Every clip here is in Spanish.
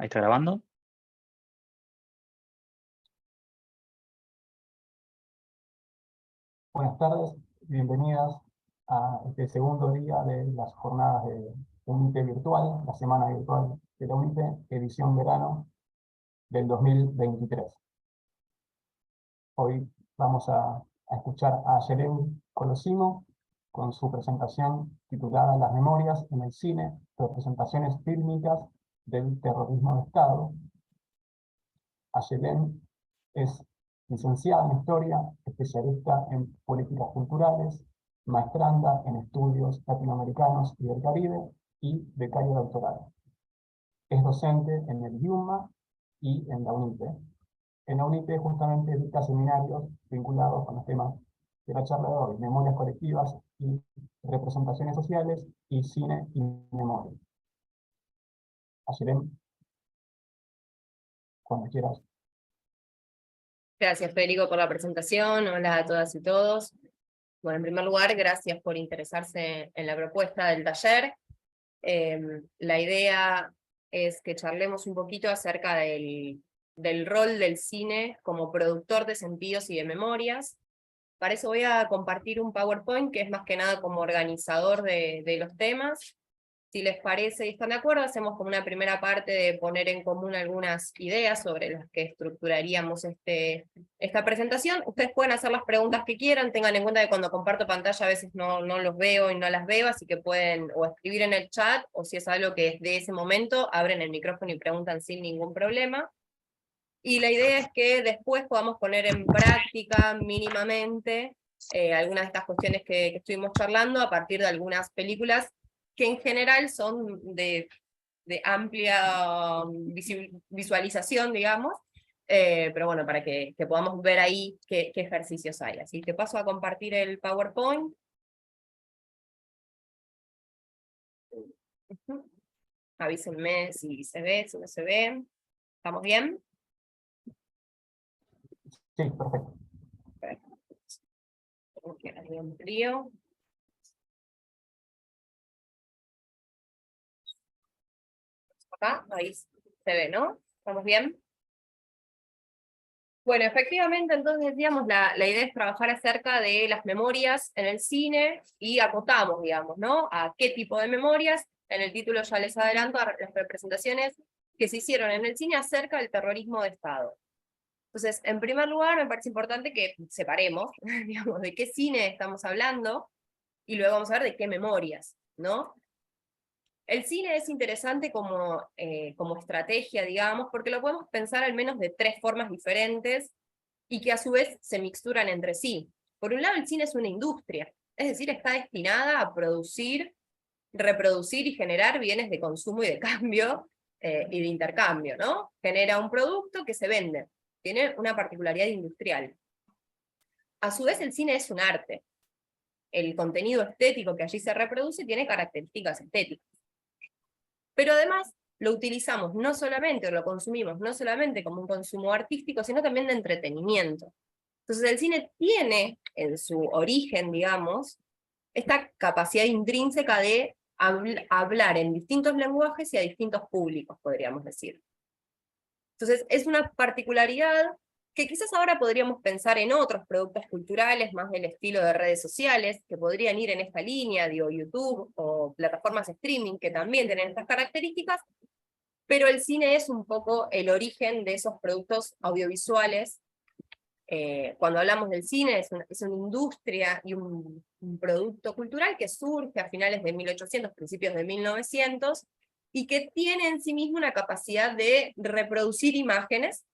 Ahí está grabando. Buenas tardes, bienvenidas a este segundo día de las jornadas de UNITE virtual, la semana virtual de la UNITE, edición verano del 2023. Hoy vamos a escuchar a Yelén Colosimo con su presentación titulada Las memorias en el cine, representaciones fílmicas del terrorismo de Estado. Yelén es licenciada en Historia, especialista en políticas culturales, maestranda en estudios latinoamericanos y del Caribe y becaria doctoral. Es docente en el IUMA y en la UNITE. En la UNITE justamente dicta seminarios vinculados con los temas de la charla de hoy: memorias colectivas y representaciones sociales y cine y memoria. Yelén, cuando quieras. Gracias, Federico, por la presentación. Hola a todas y todos. Bueno, en primer lugar, gracias por interesarse en la propuesta del taller. La idea es que charlemos un poquito acerca del rol del cine como productor de sentidos y de memorias. Para eso voy a compartir un PowerPoint que es más que nada como organizador de los temas. Si les parece y están de acuerdo, hacemos como una primera parte de poner en común algunas ideas sobre las que estructuraríamos esta presentación. Ustedes pueden hacer las preguntas que quieran, tengan en cuenta que cuando comparto pantalla a veces no los veo y no las veo, así que pueden o escribir en el chat, o si es algo que es de ese momento, abren el micrófono y preguntan sin ningún problema. Y la idea es que después podamos poner en práctica mínimamente algunas de estas cuestiones que estuvimos charlando a partir de algunas películas que en general son de amplia visualización, digamos, pero bueno, para que podamos ver ahí qué ejercicios hay. Así que paso a compartir el PowerPoint. Avísenme si se ve, si no se ve. ¿Estamos bien? Sí, perfecto. Tengo que darle un frío. Acá, ahí se ve, ¿no? ¿Estamos bien? Bueno, efectivamente, entonces decíamos, la idea es trabajar acerca de las memorias en el cine y acotamos, digamos, ¿no? A qué tipo de memorias. En el título ya les adelanto a las representaciones que se hicieron en el cine acerca del terrorismo de Estado. Entonces, en primer lugar, me parece importante que separemos, digamos, de qué cine estamos hablando, y luego vamos a ver de qué memorias, ¿no? El cine es interesante como estrategia, digamos, porque lo podemos pensar al menos de tres formas diferentes y que a su vez se mixturan entre sí. Por un lado, el cine es una industria, es decir, está destinada a producir, reproducir y generar bienes de consumo y de cambio y de intercambio, ¿no? Genera un producto que se vende, tiene una particularidad industrial. A su vez, el cine es un arte. El contenido estético que allí se reproduce tiene características estéticas. Pero además lo utilizamos no solamente, o lo consumimos no solamente como un consumo artístico, sino también de entretenimiento. Entonces el cine tiene en su origen, digamos, esta capacidad intrínseca de hablar en distintos lenguajes y a distintos públicos, podríamos decir. Entonces es una particularidad que quizás ahora podríamos pensar en otros productos culturales más del estilo de redes sociales, que podrían ir en esta línea, digo, YouTube o plataformas streaming que también tienen estas características, pero el cine es un poco el origen de esos productos audiovisuales. Cuando hablamos del cine es una industria y un producto cultural que surge a finales de 1800, principios de 1900, y que tiene en sí mismo una capacidad de reproducir imágenes,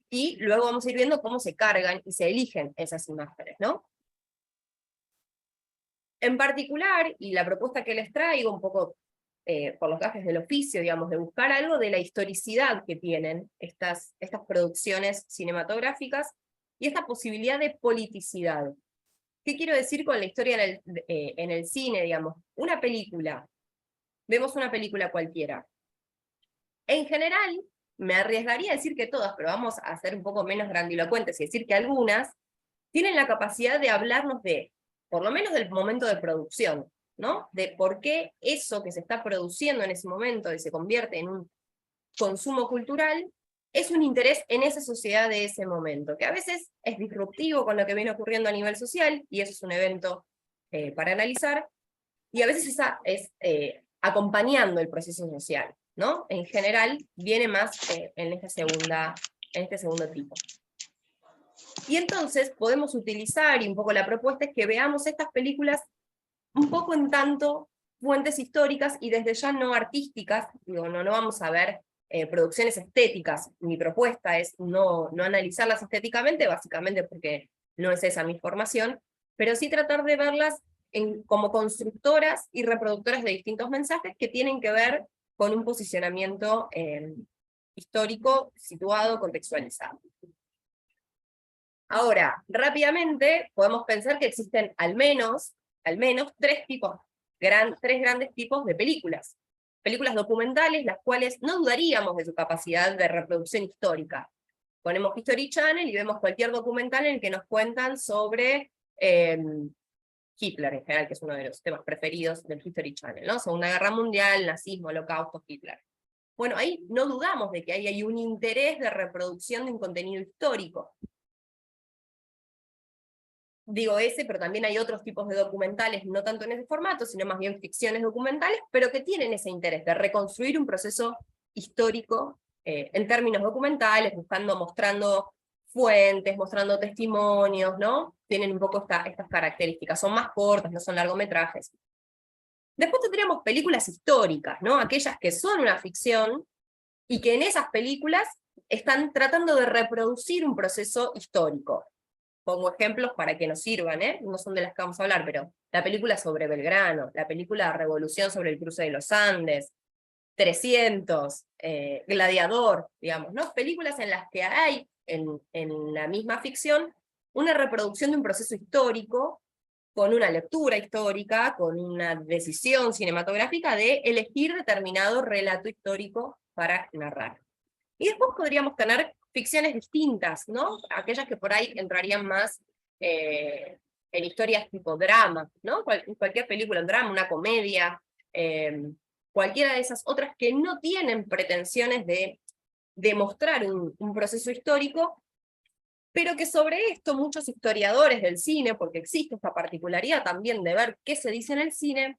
y luego vamos a ir viendo cómo se cargan y se eligen esas imágenes, ¿no? En particular, y la propuesta que les traigo, un poco por los gajes del oficio, digamos, de buscar algo de la historicidad que tienen estas producciones cinematográficas, y esta posibilidad de politicidad. ¿Qué quiero decir con la historia en el cine, digamos? Una película, vemos una película cualquiera. En general, me arriesgaría a decir que todas, pero vamos a ser un poco menos grandilocuentes y decir que algunas tienen la capacidad de hablarnos de, por lo menos del momento de producción, ¿no? De por qué eso que se está produciendo en ese momento y se convierte en un consumo cultural es un interés en esa sociedad de ese momento, que a veces es disruptivo con lo que viene ocurriendo a nivel social, y eso es un evento para analizar, y a veces es acompañando el proceso social, ¿no? En general, viene más en este segundo tipo. Y entonces podemos utilizar, y un poco la propuesta es que veamos estas películas un poco en tanto fuentes históricas y desde ya no artísticas, digo, no vamos a ver producciones estéticas. Mi propuesta es no analizarlas estéticamente, básicamente porque no es esa mi formación, pero sí tratar de verlas como constructoras y reproductoras de distintos mensajes que tienen que ver con un posicionamiento histórico, situado, contextualizado. Ahora, rápidamente podemos pensar que existen al menos tres grandes tipos de películas. Películas documentales, las cuales no dudaríamos de su capacidad de reproducción histórica. Ponemos History Channel y vemos cualquier documental en el que nos cuentan sobre Hitler en general, que es uno de los temas preferidos del History Channel, ¿no? Segunda Guerra Mundial, nazismo, holocausto, Hitler. Bueno, ahí no dudamos de que ahí hay un interés de reproducción de un contenido histórico. Digo ese, pero también hay otros tipos de documentales, no tanto en ese formato, sino más bien ficciones documentales, pero que tienen ese interés de reconstruir un proceso histórico en términos documentales, mostrando fuentes, mostrando testimonios, ¿no? Tienen un poco estas características, son más cortas, no son largometrajes. Después tendríamos películas históricas, ¿no? Aquellas que son una ficción, y que en esas películas están tratando de reproducir un proceso histórico. Pongo ejemplos para que nos sirvan, no son de las que vamos a hablar, pero la película sobre Belgrano, la película Revolución sobre el cruce de los Andes, 300, Gladiador, digamos, ¿no? Películas en las que hay, en la misma ficción, una reproducción de un proceso histórico, con una lectura histórica, con una decisión cinematográfica de elegir determinado relato histórico para narrar. Y después podríamos tener ficciones distintas, ¿no? Aquellas que por ahí entrarían más en historias tipo drama, ¿no? Cualquier película, un drama, una comedia, cualquiera de esas otras que no tienen pretensiones de demostrar un proceso histórico, pero que sobre esto muchos historiadores del cine, porque existe esta particularidad también de ver qué se dice en el cine,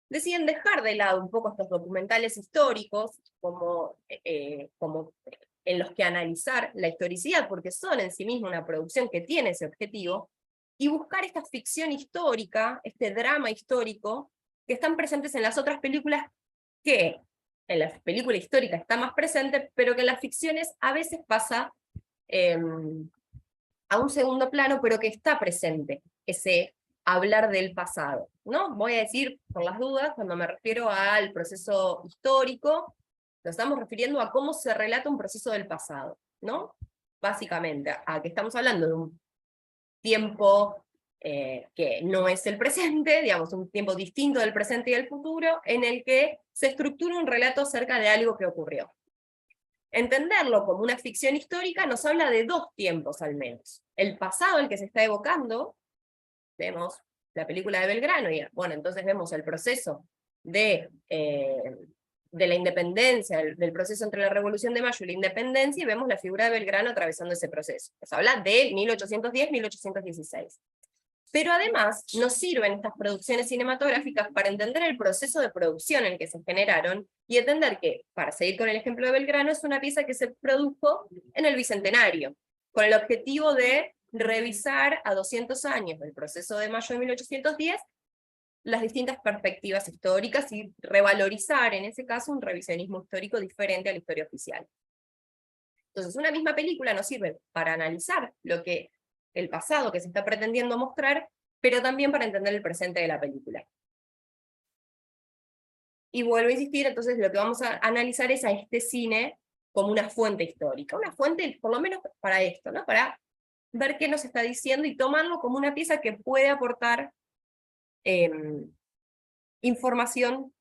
deciden dejar de lado un poco estos documentales históricos como en los que analizar la historicidad, porque son en sí misma una producción que tiene ese objetivo, y buscar esta ficción histórica, este drama histórico, que están presentes en las otras películas, que en la película histórica está más presente, pero que en las ficciones a veces pasa a un segundo plano, pero que está presente ese hablar del pasado, ¿no? Voy a decir, por las dudas, cuando me refiero al proceso histórico, nos estamos refiriendo a cómo se relata un proceso del pasado, ¿no? Básicamente, a que estamos hablando de un tiempo que no es el presente, digamos, un tiempo distinto del presente y del futuro, en el que se estructura un relato acerca de algo que ocurrió. Entenderlo como una ficción histórica nos habla de dos tiempos al menos. El pasado, el que se está evocando, vemos la película de Belgrano, y bueno, entonces vemos el proceso de la independencia, del proceso entre la Revolución de Mayo y la independencia, y vemos la figura de Belgrano atravesando ese proceso. Nos habla de 1810-1816. Pero además nos sirven estas producciones cinematográficas para entender el proceso de producción en el que se generaron, y entender que, para seguir con el ejemplo de Belgrano, es una pieza que se produjo en el Bicentenario, con el objetivo de revisar a 200 años del proceso de mayo de 1810 las distintas perspectivas históricas y revalorizar, en ese caso, un revisionismo histórico diferente a la historia oficial. Entonces, una misma película nos sirve para analizar el pasado que se está pretendiendo mostrar, pero también para entender el presente de la película. Y vuelvo a insistir, entonces lo que vamos a analizar es a este cine como una fuente histórica, una fuente por lo menos para esto, ¿no? Para ver qué nos está diciendo y tomarlo como una pieza que puede aportar información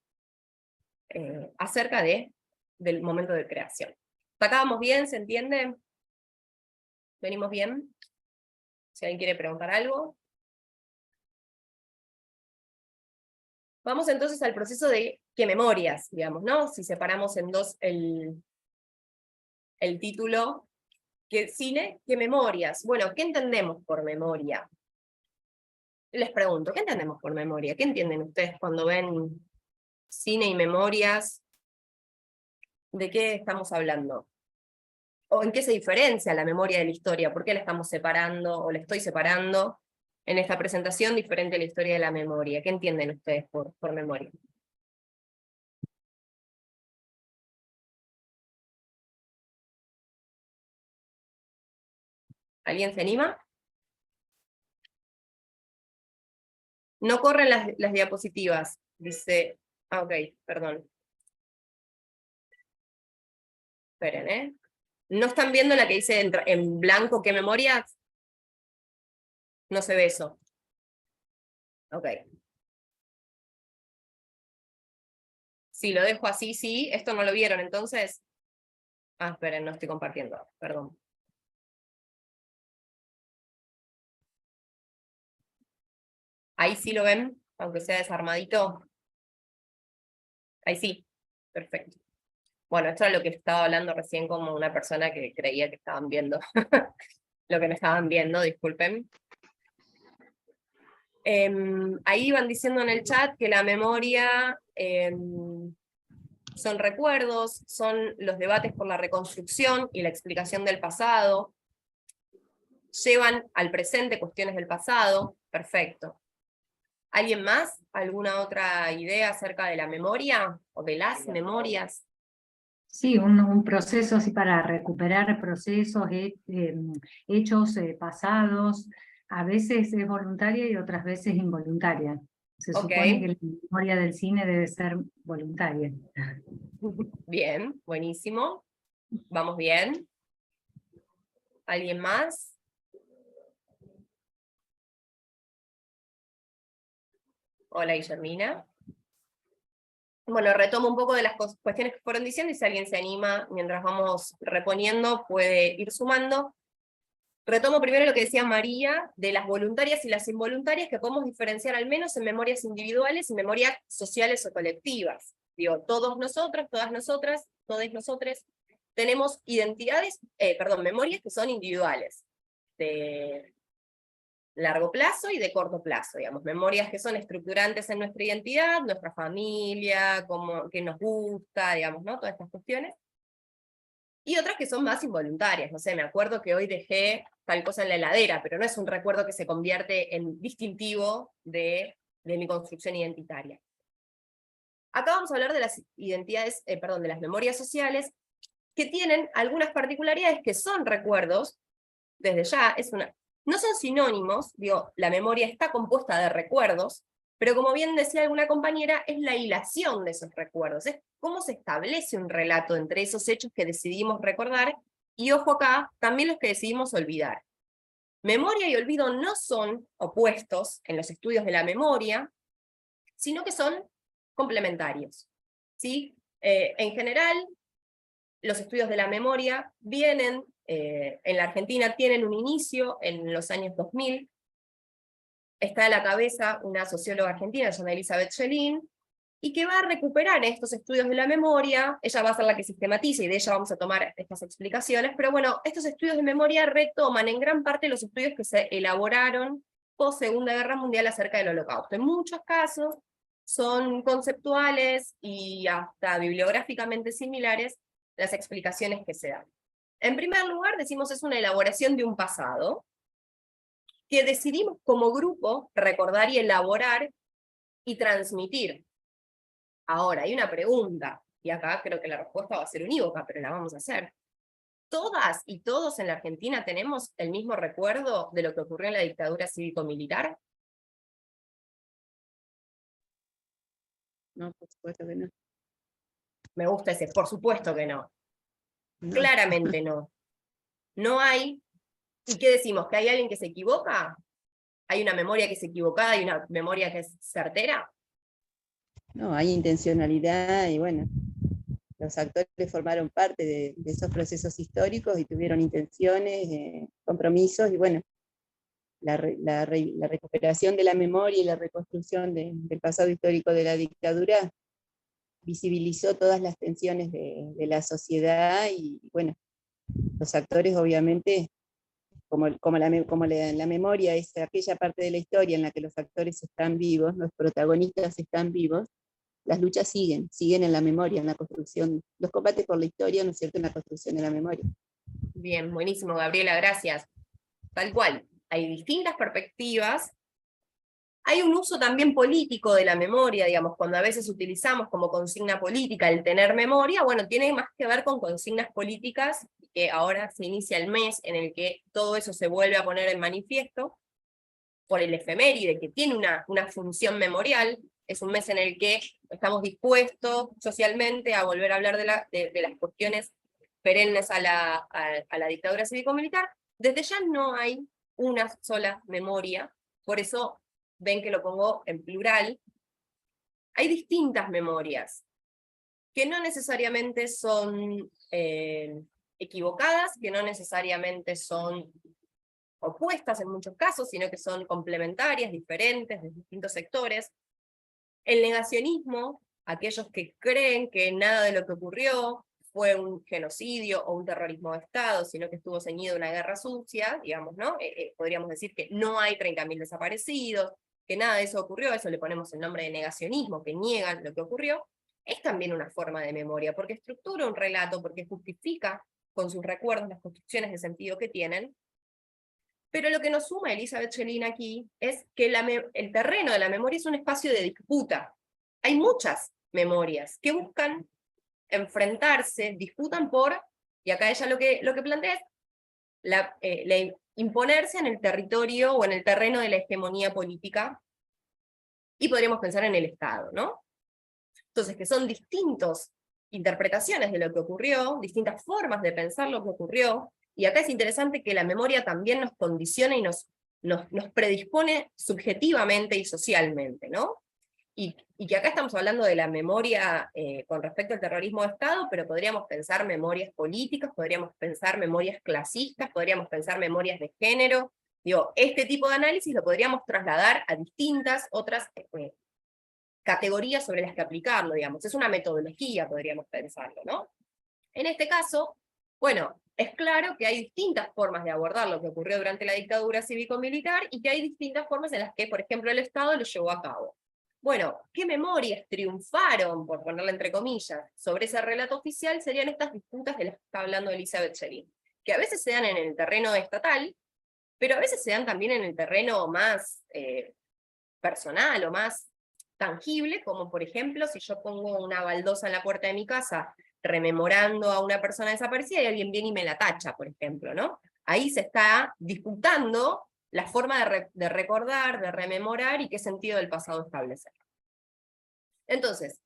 acerca del momento de creación. ¿Hasta acá vamos bien? ¿Se entiende? ¿Venimos bien? Si alguien quiere preguntar algo. Vamos entonces al proceso de qué memorias, digamos, ¿no? Si separamos en dos el título, ¿qué cine? ¿Qué memorias? Bueno, ¿qué entendemos por memoria? Les pregunto, ¿qué entendemos por memoria? ¿Qué entienden ustedes cuando ven cine y memorias? ¿De qué estamos hablando? ¿O en qué se diferencia la memoria de la historia? ¿Por qué la estamos separando o la estoy separando en esta presentación diferente a la historia de la memoria? ¿Qué entienden ustedes por memoria? ¿Alguien se anima? No corren las diapositivas, dice... Ah, ok, perdón. Esperen, ¿eh? ¿No están viendo la que dice en blanco qué memorias? No se ve eso. Ok. Si lo dejo así, sí. ¿Esto no lo vieron entonces? Ah, esperen, no estoy compartiendo. Perdón. Ahí sí lo ven, aunque sea desarmadito. Ahí sí. Perfecto. Bueno, esto es lo que estaba hablando recién como una persona que creía que estaban viendo. Lo que no estaban viendo, disculpen. Ahí van diciendo en el chat que la memoria son recuerdos, son los debates por la reconstrucción y la explicación del pasado, llevan al presente cuestiones del pasado, perfecto. ¿Alguien más? ¿Alguna otra idea acerca de la memoria o de las memorias? Sí, un proceso así para recuperar procesos, hechos pasados, a veces es voluntaria y otras veces involuntaria. Se Ok. supone que la memoria del cine debe ser voluntaria. Bien, buenísimo. Vamos bien. ¿Alguien más? Hola, Guillermina. Bueno, retomo un poco de las cuestiones que fueron diciendo y si alguien se anima, mientras vamos reponiendo, puede ir sumando. Retomo primero lo que decía María, de las voluntarias y las involuntarias, que podemos diferenciar al menos en memorias individuales y memorias sociales o colectivas. Digo, todos nosotros, todas nosotras, todos nosotros, tenemos memorias que son individuales, de largo plazo y de corto plazo, digamos, memorias que son estructurantes en nuestra identidad, nuestra familia, como, que nos gusta, digamos, ¿no? Todas estas cuestiones. Y otras que son más involuntarias, no sé, me acuerdo que hoy dejé tal cosa en la heladera, pero no es un recuerdo que se convierte en distintivo de mi construcción identitaria. Acá vamos a hablar de las identidades, de las memorias sociales, que tienen algunas particularidades que son recuerdos, desde ya, no son sinónimos, digo, la memoria está compuesta de recuerdos, pero como bien decía alguna compañera, es la hilación de esos recuerdos, es cómo se establece un relato entre esos hechos que decidimos recordar, y ojo acá, también los que decidimos olvidar. Memoria y olvido no son opuestos en los estudios de la memoria, sino que son complementarios, ¿sí? En general, los estudios de la memoria vienen, en la Argentina tienen un inicio en los años 2000, está a la cabeza una socióloga argentina, se llama Elizabeth Schelin, y que va a recuperar estos estudios de la memoria, ella va a ser la que sistematiza, y de ella vamos a tomar estas explicaciones, pero bueno, estos estudios de memoria retoman en gran parte los estudios que se elaboraron post Segunda Guerra Mundial acerca del Holocausto. En muchos casos son conceptuales y hasta bibliográficamente similares las explicaciones que se dan. En primer lugar, decimos es una elaboración de un pasado, que decidimos como grupo recordar y elaborar y transmitir. Ahora, hay una pregunta, y acá creo que la respuesta va a ser unívoca, pero la vamos a hacer. ¿Todas y todos en la Argentina tenemos el mismo recuerdo de lo que ocurrió en la dictadura cívico-militar? No, por supuesto que no. Me gusta ese, por supuesto que no. No. Claramente no. No hay. ¿Y qué decimos? ¿Que hay alguien que se equivoca? ¿Hay una memoria que es equivocada y una memoria que es certera? No, hay intencionalidad y bueno, los actores formaron parte de esos procesos históricos y tuvieron intenciones, compromisos y bueno, la recuperación de la memoria y la reconstrucción del pasado histórico de la dictadura visibilizó todas las tensiones de la sociedad y bueno, Los actores obviamente, como la memoria es aquella parte de la historia en la que los actores están vivos, los protagonistas están vivos, las luchas siguen en la memoria, en la construcción, los combates por la historia, ¿no es cierto?, en la construcción de la memoria. Bien, buenísimo, Gabriela, gracias. Tal cual, hay distintas perspectivas. Hay un uso también político de la memoria, digamos, cuando a veces utilizamos como consigna política el tener memoria, bueno, tiene más que ver con consignas políticas, que ahora se inicia el mes en el que todo eso se vuelve a poner en manifiesto, por el efeméride, que tiene una función memorial. Es un mes en el que estamos dispuestos socialmente a volver a hablar de las cuestiones perennes a la dictadura cívico-militar. Desde ya no hay una sola memoria, por eso ven que lo pongo en plural. Hay distintas memorias, que no necesariamente son equivocadas, que no necesariamente son opuestas en muchos casos, sino que son complementarias, diferentes, de distintos sectores. El negacionismo, aquellos que creen que nada de lo que ocurrió fue un genocidio o un terrorismo de Estado, sino que estuvo ceñido a una guerra sucia, digamos, ¿no? Podríamos decir que no hay 30.000 desaparecidos, que nada de eso ocurrió, eso le ponemos el nombre de negacionismo, que niegan lo que ocurrió. Es también una forma de memoria, porque estructura un relato, porque justifica con sus recuerdos las construcciones de sentido que tienen. Pero lo que nos suma Elizabeth Schellin aquí es que el terreno de la memoria es un espacio de disputa. Hay muchas memorias que buscan enfrentarse, disputan por, y acá ella lo que plantea es imponerse en el territorio o en el terreno de la hegemonía política, y podríamos pensar en el Estado, ¿no? Entonces, que son distintas interpretaciones de lo que ocurrió, distintas formas de pensar lo que ocurrió, y acá es interesante que la memoria también nos condiciona y nos predispone subjetivamente y socialmente, ¿no? Y que acá estamos hablando de la memoria con respecto al terrorismo de Estado, pero podríamos pensar memorias políticas, podríamos pensar memorias clasistas, podríamos pensar memorias de género. Digo, este tipo de análisis lo podríamos trasladar a distintas otras categorías sobre las que aplicarlo, digamos. Es una metodología, podríamos pensarlo, ¿no? En este caso, bueno, es claro que hay distintas formas de abordar lo que ocurrió durante la dictadura cívico-militar, y que hay distintas formas en las que, por ejemplo, el Estado lo llevó a cabo. Bueno, ¿qué memorias triunfaron, por ponerla entre comillas, sobre ese relato oficial? Serían estas disputas de las que está hablando Elizabeth Schellin, que a veces se dan en el terreno estatal, pero a veces se dan también en el terreno más personal o más tangible, como por ejemplo, si yo pongo una baldosa en la puerta de mi casa rememorando a una persona desaparecida y alguien viene y me la tacha, por ejemplo, ¿no? Ahí se está disputando la forma de recordar, de rememorar y qué sentido del pasado establecer. Entonces,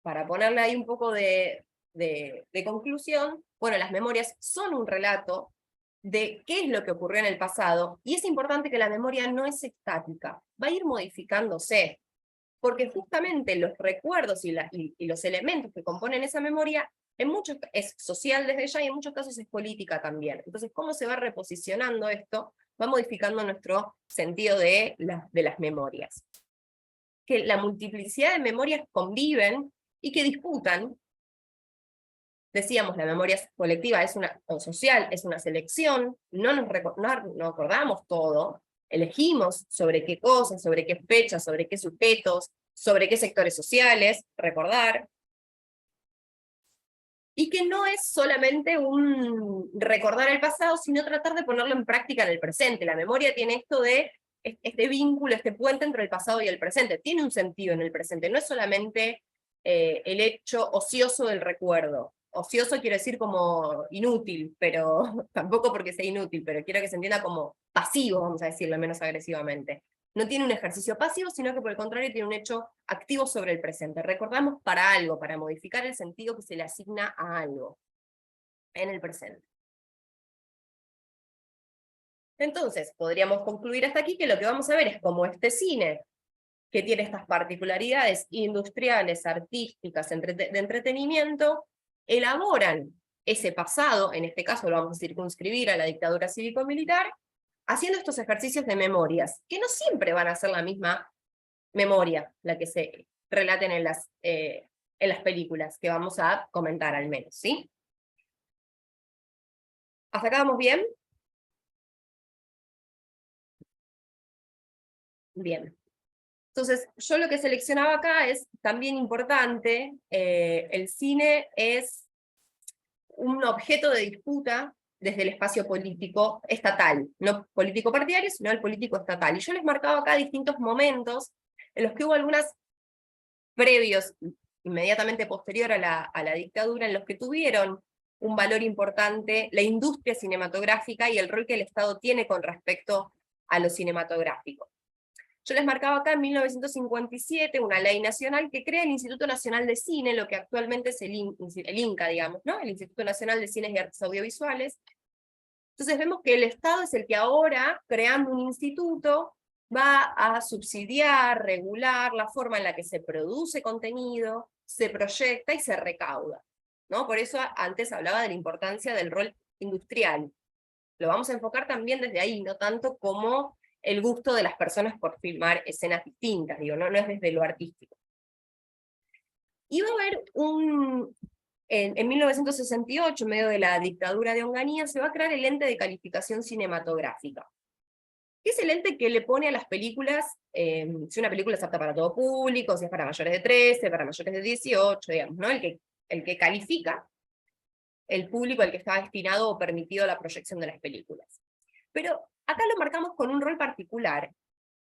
para ponerle ahí un poco de conclusión, bueno, las memorias son un relato de qué es lo que ocurrió en el pasado, y es importante que la memoria no es estática, va a ir modificándose, porque justamente los recuerdos y los elementos que componen esa memoria, en muchos es social desde ya y en muchos casos es política también. Entonces, cómo se va reposicionando esto, va modificando nuestro sentido de las memorias. Que la multiplicidad de memorias conviven y que disputan. Decíamos, la memoria colectiva o social es una selección, no acordamos todo, elegimos sobre qué cosas, sobre qué fechas, sobre qué sujetos, sobre qué sectores sociales, recordar. Y que no es solamente un recordar el pasado, sino tratar de ponerlo en práctica en el presente. La memoria tiene esto de este vínculo, este puente entre el pasado y el presente. Tiene un sentido en el presente, no es solamente el hecho ocioso del recuerdo. Ocioso quiero decir como inútil, pero tampoco porque sea inútil, pero quiero que se entienda como pasivo, vamos a decirlo menos agresivamente. No tiene un ejercicio pasivo, sino que por el contrario tiene un hecho activo sobre el presente. Recordamos para algo, para modificar el sentido que se le asigna a algo en el presente. Entonces, podríamos concluir hasta aquí que lo que vamos a ver es cómo este cine, que tiene estas particularidades industriales, artísticas, de entretenimiento, elaboran ese pasado, en este caso lo vamos a circunscribir a la dictadura cívico-militar, haciendo estos ejercicios de memorias, que no siempre van a ser la misma memoria, la que se relaten en las películas, que vamos a comentar al menos, ¿sí? ¿Hasta acá vamos bien? Bien. Entonces, yo lo que seleccionaba acá es también importante, el cine es un objeto de disputa desde el espacio político estatal, no político partidario, sino el político estatal. Y yo les marcaba acá distintos momentos en los que hubo algunas previos, inmediatamente posterior a la dictadura, en los que tuvieron un valor importante la industria cinematográfica y el rol que el Estado tiene con respecto a lo cinematográfico. Yo les marcaba acá en 1957 una ley nacional que crea el Instituto Nacional de Cine, lo que actualmente es el INCA, digamos, ¿no? El Instituto Nacional de Cines y Artes Audiovisuales. Entonces vemos que el Estado es el que ahora, creando un instituto, va a subsidiar, regular la forma en la que se produce contenido, se proyecta y se recauda, ¿no? Por eso antes hablaba de la importancia del rol industrial. Lo vamos a enfocar también desde ahí, no tanto como el gusto de las personas por filmar escenas distintas, digo, no es desde lo artístico. Iba a haber en 1968, en medio de la dictadura de Onganía, se va a crear el ente de calificación cinematográfica, que es el ente que le pone a las películas, si una película es apta para todo público, si es para mayores de 13, para mayores de 18, digamos, ¿no? El que califica el público al que está destinado o permitido la proyección de las películas. Pero acá lo marcamos con un rol particular,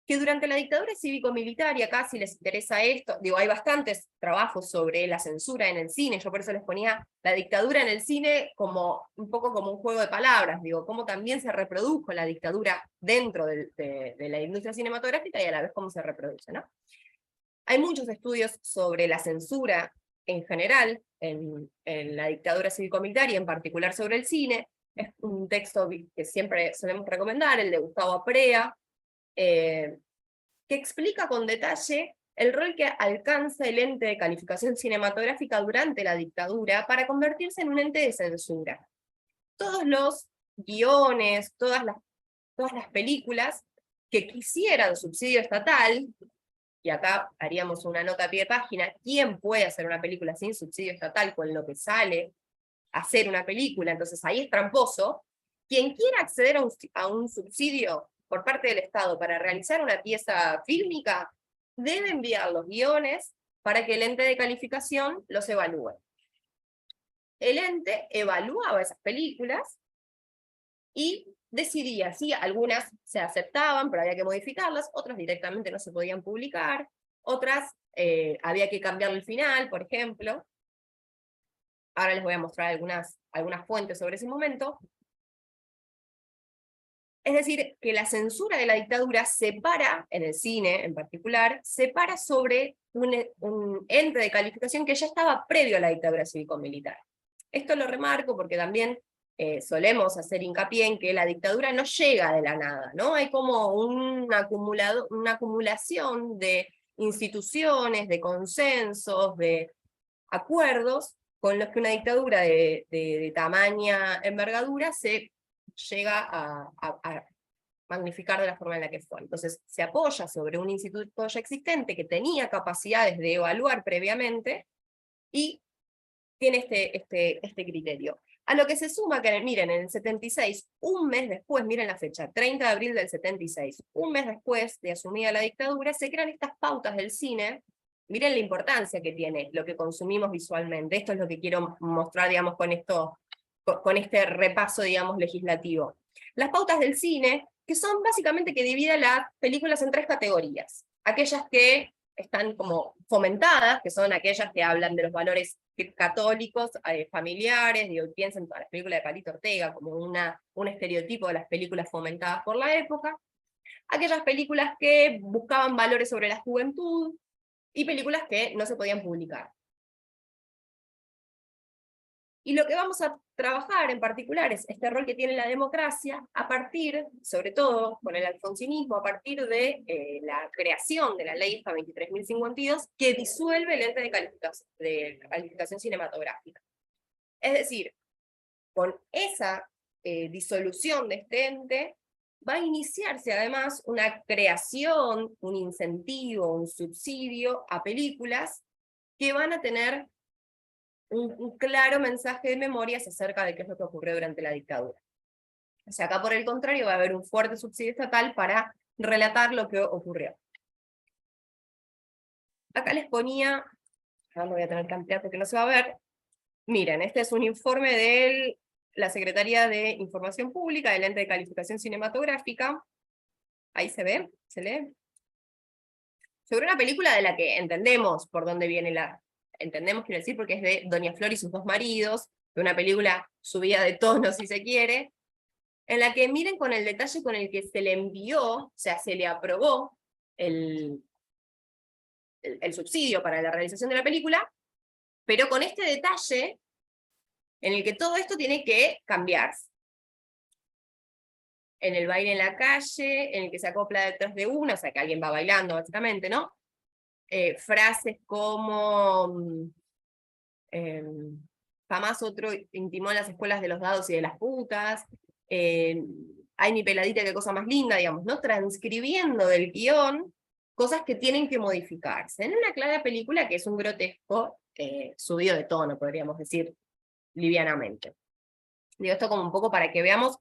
que durante la dictadura cívico-militar, y acá si les interesa esto, digo, hay bastantes trabajos sobre la censura en el cine, yo por eso les ponía la dictadura en el cine como un poco como un juego de palabras, digo, cómo también se reprodujo la dictadura dentro de la industria cinematográfica y a la vez cómo se reproduce, ¿no? Hay muchos estudios sobre la censura en general, en la dictadura cívico-militar y en particular sobre el cine. Es un texto que siempre solemos recomendar, el de Gustavo Aprea, que explica con detalle el rol que alcanza el ente de calificación cinematográfica durante la dictadura para convertirse en un ente de censura. Todos los guiones, todas las películas que quisieran subsidio estatal, y acá haríamos una nota a pie de página, ¿quién puede hacer una película sin subsidio estatal con lo que sale a hacer una película? Entonces ahí es tramposo. Quien quiera acceder a un subsidio por parte del Estado para realizar una pieza fílmica, debe enviar los guiones para que el ente de calificación los evalúe. El ente evaluaba esas películas y decidía si algunas se aceptaban, pero había que modificarlas, otras directamente no se podían publicar, otras había que cambiar el final, por ejemplo. Ahora les voy a mostrar algunas fuentes sobre ese momento. Es decir, que la censura de la dictadura separa, en el cine en particular, separa sobre un ente de calificación que ya estaba previo a la dictadura cívico-militar. Esto lo remarco porque también solemos hacer hincapié en que la dictadura no llega de la nada, ¿no? Hay como una acumulación de instituciones, de consensos, de acuerdos, con los que una dictadura de tamaña envergadura se llega a magnificar de la forma en la que fue. Entonces se apoya sobre un instituto ya existente que tenía capacidades de evaluar previamente y tiene este criterio. A lo que se suma que, miren, en el 76, un mes después, miren la fecha, 30 de abril del 76, un mes después de asumida la dictadura, se crean estas pautas del cine. Miren la importancia que tiene lo que consumimos visualmente. Esto es lo que quiero mostrar, digamos, con este repaso, digamos, legislativo. Las pautas del cine, que son básicamente que dividen las películas en tres categorías. Aquellas que están como fomentadas, que son aquellas que hablan de los valores católicos, familiares, digo, piensen en todas las películas de Palito Ortega como un estereotipo de las películas fomentadas por la época. Aquellas películas que buscaban valores sobre la juventud, y películas que no se podían publicar. Y lo que vamos a trabajar en particular es este rol que tiene la democracia a partir, sobre todo con el alfonsinismo, a partir de la creación de la ley esta 23.052, que disuelve el ente de calificación cinematográfica. Es decir, con esa disolución de este ente, va a iniciarse además una creación, un incentivo, un subsidio a películas que van a tener un claro mensaje de memorias acerca de qué es lo que ocurrió durante la dictadura. O sea, acá por el contrario va a haber un fuerte subsidio estatal para relatar lo que ocurrió. Acá les ponía, no lo voy a tener que ampliar porque no se va a ver. Miren, este es un informe de la Secretaría de Información Pública, del Ente de Calificación Cinematográfica. Ahí se ve, se lee. Sobre una película de la que entendemos por dónde viene entendemos, quiero decir, porque es de Doña Flor y sus dos maridos, de una película subida de tono, si se quiere, en la que miren con el detalle con el que se le envió, o sea, se le aprobó el subsidio para la realización de la película, pero con este detalle en el que todo esto tiene que cambiarse. En el baile en la calle, en el que se acopla detrás de una, o sea, que alguien va bailando, básicamente, ¿no? Frases como jamás otro intimó en las escuelas de los dados y de las putas, ay mi peladita, qué cosa más linda, digamos, ¿no? Transcribiendo del guión cosas que tienen que modificarse. En una clara película que es un grotesco subido de tono, podríamos decir livianamente. Digo esto como un poco para que veamos,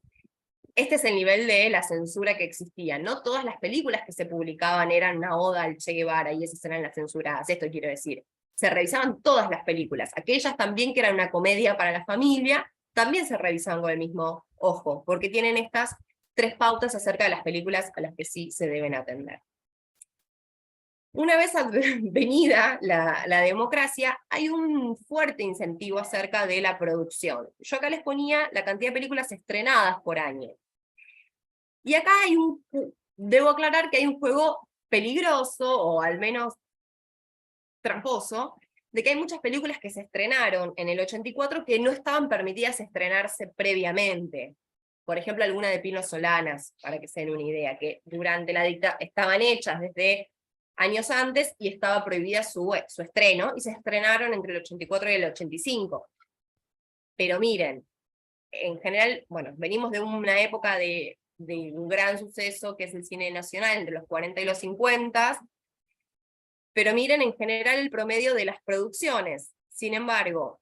este es el nivel de la censura que existía. No todas las películas que se publicaban eran una oda al Che Guevara y esas eran las censuradas, esto quiero decir. Se revisaban todas las películas, aquellas también que eran una comedia para la familia, también se revisaban con el mismo ojo, porque tienen estas 3 pautas acerca de las películas a las que sí se deben atender. Una vez venida la democracia, hay un fuerte incentivo acerca de la producción. Yo acá les ponía la cantidad de películas estrenadas por año. Y acá debo aclarar que hay un juego peligroso, o al menos tramposo, de que hay muchas películas que se estrenaron en el 84 que no estaban permitidas estrenarse previamente. Por ejemplo, alguna de Pino Solanas, para que se den una idea, que durante la dictadura estaban hechas desde años antes y estaba prohibida su estreno, y se estrenaron entre el 84 y el 85. Pero miren, en general, bueno, venimos de una época de un gran suceso que es el cine nacional, entre los 40 y los 50, pero miren en general el promedio de las producciones. Sin embargo,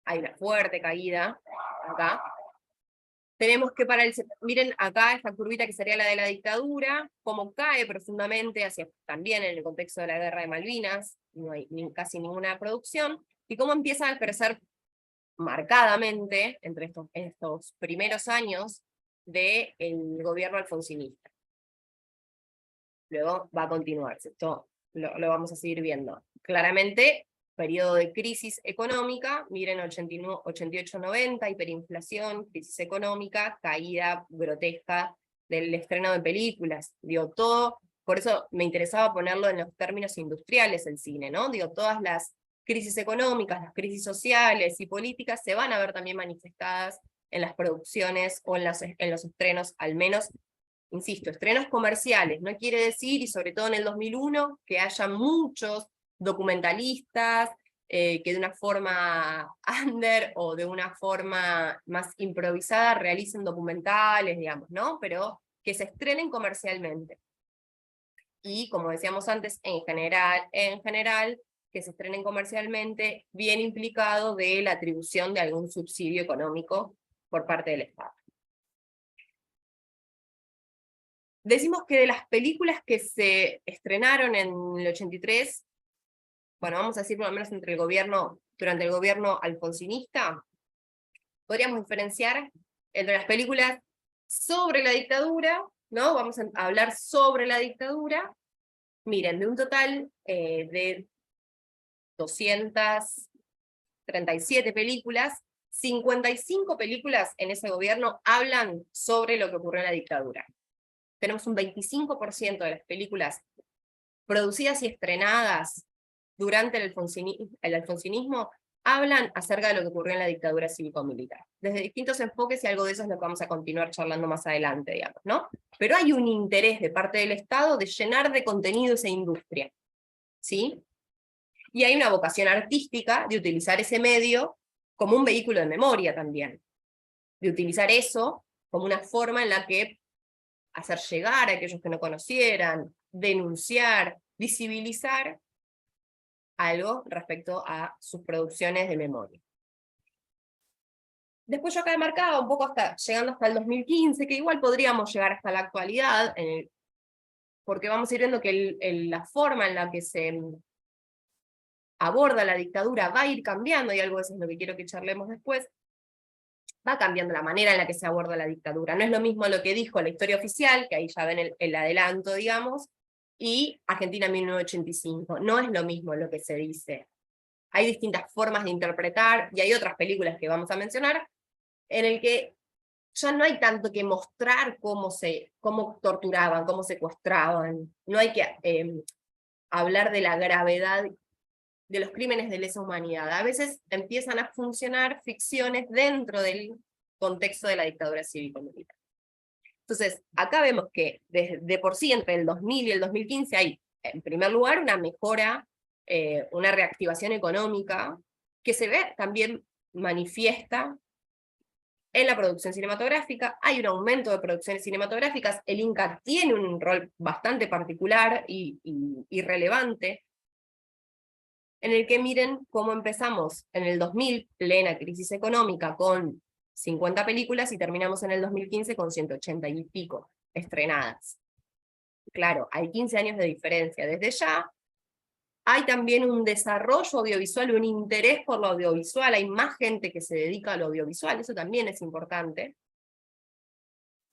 hay una fuerte caída acá. Tenemos que miren acá esta curvita que sería la de la dictadura, cómo cae profundamente también en el contexto de la guerra de Malvinas, no hay casi ninguna producción, y cómo empieza a crecer marcadamente entre estos primeros años del gobierno alfonsinista. Luego va a continuarse, esto lo vamos a seguir viendo. Claramente, periodo de crisis económica, miren 88-90, hiperinflación, crisis económica, caída grotesca del estreno de películas, digo, todo, por eso me interesaba ponerlo en los términos industriales el cine, ¿no? Digo, todas las crisis económicas, las crisis sociales y políticas se van a ver también manifestadas en las producciones o en los estrenos, al menos, insisto, estrenos comerciales. No quiere decir, y sobre todo en el 2001, que haya muchos documentalistas que de una forma under o de una forma más improvisada realicen documentales, digamos, ¿no? Pero que se estrenen comercialmente. Y como decíamos antes, en general, que se estrenen comercialmente, bien implicado de la atribución de algún subsidio económico por parte del Estado. Decimos que de las películas que se estrenaron en el 83, bueno, vamos a decir por lo menos durante el gobierno alfonsinista, podríamos diferenciar entre las películas sobre la dictadura, ¿no? Vamos a hablar sobre la dictadura. Miren, de un total de 237 películas, 55 películas en ese gobierno hablan sobre lo que ocurrió en la dictadura. Tenemos un 25% de las películas producidas y estrenadas durante el alfonsinismo hablan acerca de lo que ocurrió en la dictadura cívico-militar. Desde distintos enfoques, y algo de eso es lo que vamos a continuar charlando más adelante, digamos, ¿no? Pero hay un interés de parte del Estado de llenar de contenido esa industria, ¿sí? Y hay una vocación artística de utilizar ese medio como un vehículo de memoria también, de utilizar eso como una forma en la que hacer llegar a aquellos que no conocieran, denunciar, visibilizar algo respecto a sus producciones de memoria. Después yo acá he marcado un poco llegando hasta el 2015, que igual podríamos llegar hasta la actualidad, porque vamos a ir viendo que la forma en la que se aborda la dictadura va a ir cambiando, y algo de eso es lo que quiero que charlemos después. Va cambiando la manera en la que se aborda la dictadura. No es lo mismo lo que dijo la historia oficial, que ahí ya ven el adelanto, digamos, y Argentina 1985. No es lo mismo lo que se dice. Hay distintas formas de interpretar, y hay otras películas que vamos a mencionar, en el que ya no hay tanto que mostrar cómo torturaban, cómo secuestraban. No hay que hablar de la gravedad de los crímenes de lesa humanidad. A veces empiezan a funcionar ficciones dentro del contexto de la dictadura cívico-militar. Entonces, acá vemos que de por sí entre el 2000 y el 2015 hay, en primer lugar, una mejora, una reactivación económica, que se ve también manifiesta en la producción cinematográfica. Hay un aumento de producciones cinematográficas. El Inca tiene un rol bastante particular y relevante, en el que miren cómo empezamos en el 2000, plena crisis económica, con 50 películas, y terminamos en el 2015 con 180 y pico estrenadas. Claro, hay 15 años de diferencia. Desde ya hay también un desarrollo audiovisual, un interés por lo audiovisual, hay más gente que se dedica al audiovisual, eso también es importante.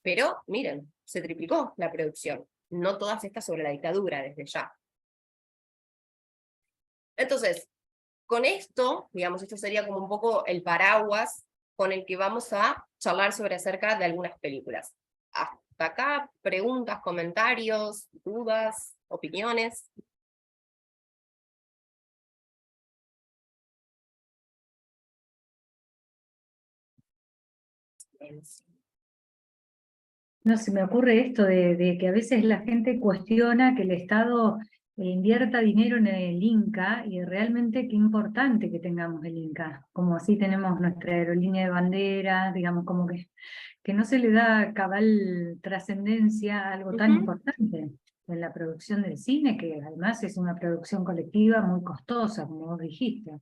Pero, miren, se triplicó la producción. No todas estas sobre la dictadura, desde ya. Entonces, con esto, digamos, esto sería como un poco el paraguas con el que vamos a charlar acerca de algunas películas. Hasta acá, preguntas, comentarios, dudas, opiniones. No, se me ocurre esto de que a veces la gente cuestiona que el Estado invierta dinero en el Inca, y realmente qué importante que tengamos el Inca, como así tenemos nuestra aerolínea de bandera, digamos, como que no se le da cabal trascendencia a algo tan importante en la producción del cine, que además es una producción colectiva muy costosa, como vos dijiste.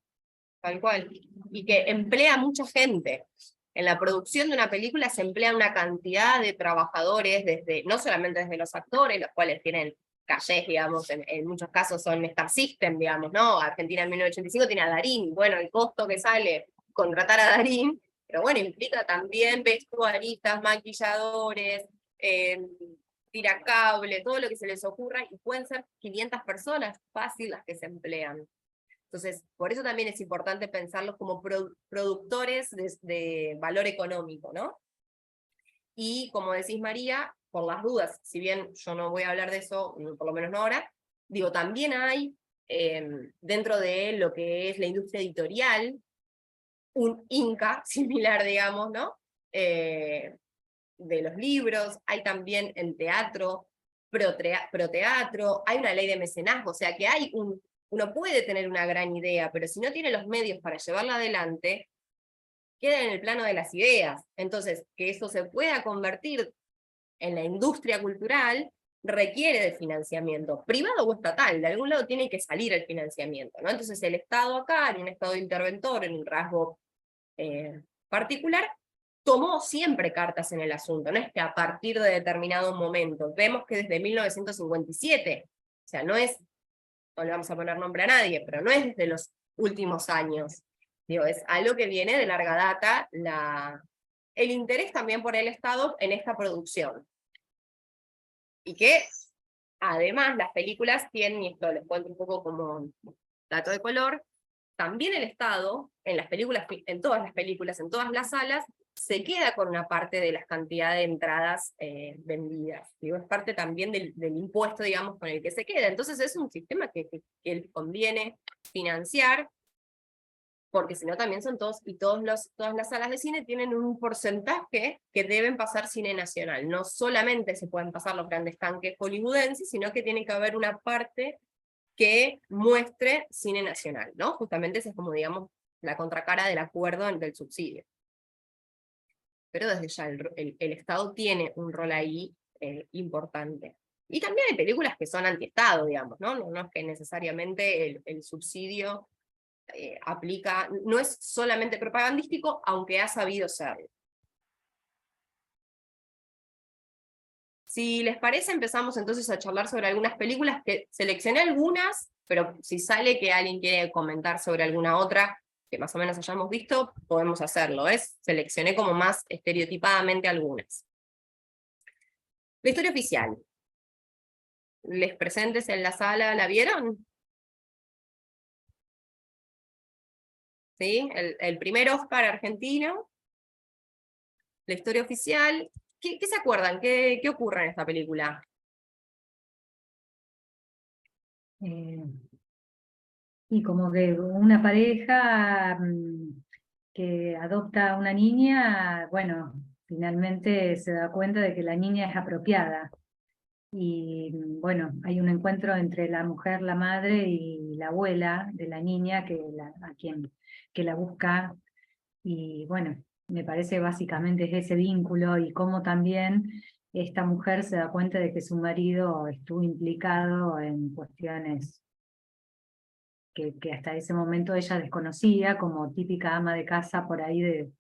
Tal cual. Y que emplea mucha gente. En la producción de una película se emplea una cantidad de trabajadores, no solamente desde los actores, los cuales tienen callés, digamos, en muchos casos son Star System, digamos, ¿no? Argentina en 1985 tiene a Darín, bueno, el costo que sale contratar a Darín, pero bueno, implica también vestuaristas, maquilladores, tiracable, todo lo que se les ocurra, y pueden ser 500 personas fácil las que se emplean. Entonces, por eso también es importante pensarlos como productores de valor económico, ¿no? Y como decís, María, por las dudas, si bien yo no voy a hablar de eso, por lo menos no ahora, digo, también hay, dentro de lo que es la industria editorial, un Inca similar, digamos, ¿no? De los libros, hay también en teatro, proteatro, hay una ley de mecenazgo, o sea que hay uno puede tener una gran idea, pero si no tiene los medios para llevarla adelante, queda en el plano de las ideas. Entonces, que eso se pueda convertir en la industria cultural requiere de financiamiento, privado o estatal, de algún lado tiene que salir el financiamiento, ¿no? Entonces el Estado acá, en un Estado interventor, en un rasgo particular, tomó siempre cartas en el asunto, no es que a partir de determinado momento, vemos que desde 1957, o sea, no le vamos a poner nombre a nadie, pero no es desde los últimos años, digo, es algo que viene de larga data, el interés también por el Estado en esta producción. Y que, además, las películas tienen, y esto les cuento un poco como dato de color, también el Estado, en las películas, en todas las películas, en todas las salas, se queda con una parte de las cantidades de entradas vendidas. Digo, es parte también del impuesto, digamos, con el que se queda. Entonces es un sistema que les conviene financiar, porque si no también son todas las salas de cine tienen un porcentaje que deben pasar cine nacional. No solamente se pueden pasar los grandes tanques hollywoodenses, sino que tiene que haber una parte que muestre cine nacional, ¿no? Justamente esa es como, digamos, la contracara del acuerdo del subsidio. Pero desde ya el Estado tiene un rol ahí importante. Y también hay películas que son antiestado, digamos, ¿no? No es que necesariamente el subsidio aplica, no es solamente propagandístico, aunque ha sabido serlo. Si les parece, empezamos entonces a charlar sobre algunas películas, que seleccioné algunas, pero si sale que alguien quiere comentar sobre alguna otra que más o menos hayamos visto, podemos hacerlo. Seleccioné como más estereotipadamente algunas. La historia oficial. ¿Les presentes en la sala la vieron? ¿Sí? El primer Oscar argentino. La historia oficial. ¿Qué se acuerdan? ¿Qué ocurre en esta película? Y como que una pareja que adopta a una niña, bueno, finalmente se da cuenta de que la niña es apropiada. Y bueno, hay un encuentro entre la mujer, la madre y la abuela de la niña que la busca. Y bueno, me parece básicamente es ese vínculo y cómo también esta mujer se da cuenta de que su marido estuvo implicado en cuestiones que hasta ese momento ella desconocía, como típica ama de casa por ahí de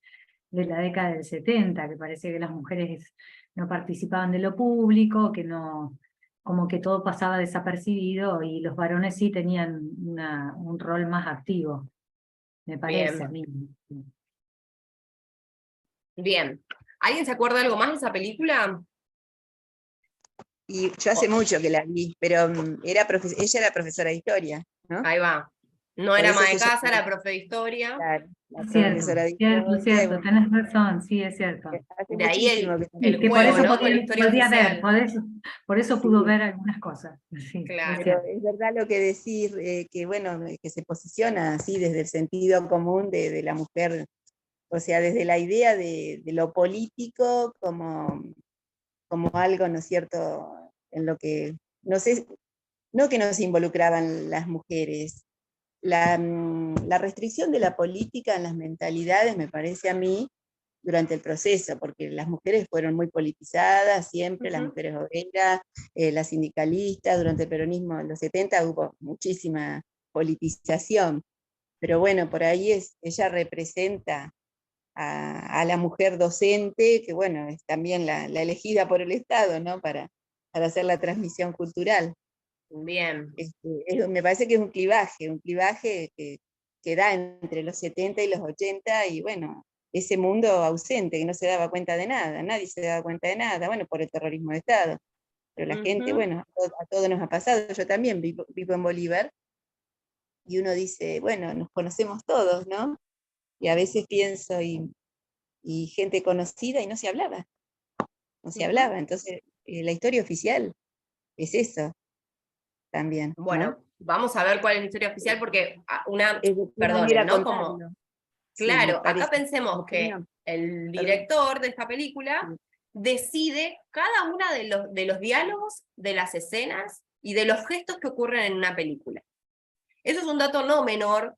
la década del 70, que parece que las mujeres no participaban de lo público, que no, como que todo pasaba desapercibido y los varones sí tenían un rol más activo, me parece a Bien, mí. bien. ¿Alguien se acuerda algo más de esa película? Y yo hace mucho que la vi, pero ella era profesora de historia, ¿no? Ahí va. No Por era eso ama de se casa, llama, era profe de historia. claro, la Es cierto, profesora de cierto, historia, y cierto, bueno, tenés razón, sí, es cierto. hace De ahí muchísimo que el Sí, que por juego, eso ¿no? Con la historia podía ver, oficial. por eso pudo sí, ver algunas cosas. Sí, es Claro. pero cierto. es verdad lo que decís, que bueno, que se posiciona así desde el sentido común de la mujer, o sea, desde la idea de lo político como algo, ¿no es cierto?, en lo que, no sé, no que no se involucraban las mujeres. La restricción de la política en las mentalidades, me parece a mí, durante el proceso, porque las mujeres fueron muy politizadas siempre, las mujeres obreras, las sindicalistas, durante el peronismo en los 70 hubo muchísima politización, pero bueno, por ahí ella representa a la mujer docente, que bueno, es también la elegida por el Estado, ¿no? Para hacer la transmisión cultural. Bien, Me parece que es un clivaje que da entre los 70 y los 80, y bueno, ese mundo ausente, que no se daba cuenta de nada, nadie se daba cuenta de nada, bueno, por el terrorismo de Estado. Pero la gente, bueno, a todos nos ha pasado, yo también vivo en Bolívar, y uno dice, bueno, nos conocemos todos, ¿no? Y a veces pienso, y gente conocida, y no se hablaba, no se hablaba. Entonces, la historia oficial es eso también, ¿no? bueno, vamos a ver cuál es la historia oficial, porque Es de qué perdonen, manera ¿no? Como, contarlo. Sí, me claro, acá parece. pensemos Mi que opinión, el perdón. director de esta película Sí. decide cada una de los diálogos, de las escenas y de los gestos que ocurren en una película. Eso es un dato no menor,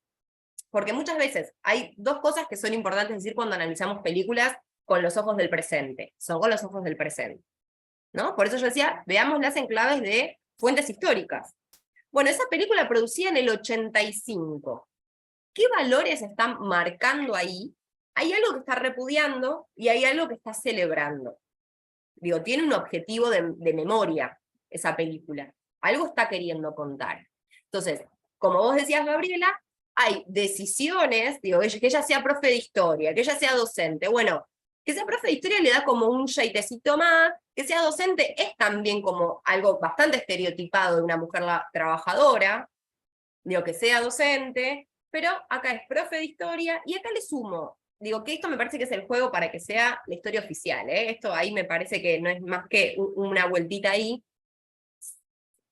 porque muchas veces hay dos cosas que son importantes decir cuando analizamos películas con los ojos del presente. Son con los ojos del presente, ¿no? Por eso yo decía, veámoslas en claves de fuentes históricas. Bueno, esa película producida en el 85. ¿Qué valores están marcando ahí? Hay algo que está repudiando y hay algo que está celebrando. Digo, tiene un objetivo de memoria esa película. Algo está queriendo contar. Entonces, como vos decías, Gabriela, hay decisiones, digo, que ella sea profe de historia, que ella sea docente. Bueno, que sea profe de historia le da como un yaitecito más, que sea docente es también como algo bastante estereotipado de una mujer trabajadora, digo, que sea docente, pero acá es profe de historia, y acá le sumo, digo, que esto me parece que es el juego para que sea la historia oficial, ¿eh? Esto ahí me parece que no es más que una vueltita ahí.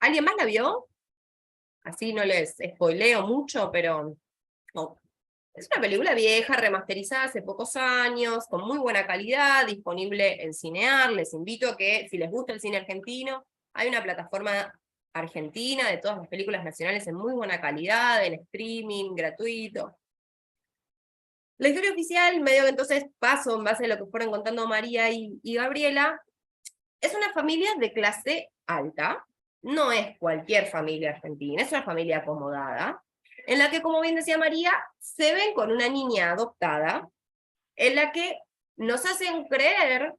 ¿Alguien más la vio? Así no les spoileo mucho, pero no. Es una película vieja, remasterizada hace pocos años, con muy buena calidad, disponible en Cinear. Les invito a que, si les gusta el cine argentino, hay una plataforma argentina de todas las películas nacionales en muy buena calidad, en streaming, gratuito. La historia oficial, medio que entonces paso en base a lo que fueron contando María y Gabriela, es una familia de clase alta, no es cualquier familia argentina, es una familia acomodada, en la que, como bien decía María, se ven con una niña adoptada, en la que nos hacen creer,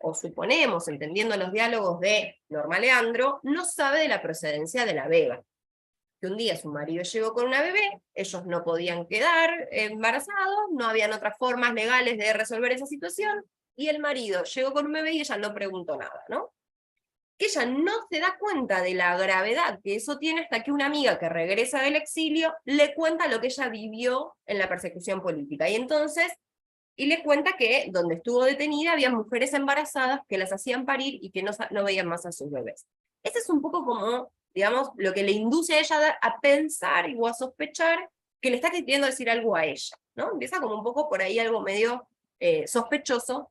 o suponemos, entendiendo los diálogos de Norma Leandro, no sabe de la procedencia de la beba. Que un día su marido llegó con una bebé, ellos no podían quedar embarazados, no habían otras formas legales de resolver esa situación, y el marido llegó con un bebé y ella no preguntó nada, ¿no? Que ella no se da cuenta de la gravedad que eso tiene hasta que una amiga que regresa del exilio le cuenta lo que ella vivió en la persecución política. Y le cuenta que donde estuvo detenida había mujeres embarazadas que las hacían parir y que no veían más a sus bebés. Ese es un poco como, digamos, lo que le induce a ella a pensar o a sospechar que le está queriendo decir algo a ella, ¿no? Empieza como un poco por ahí algo medio sospechoso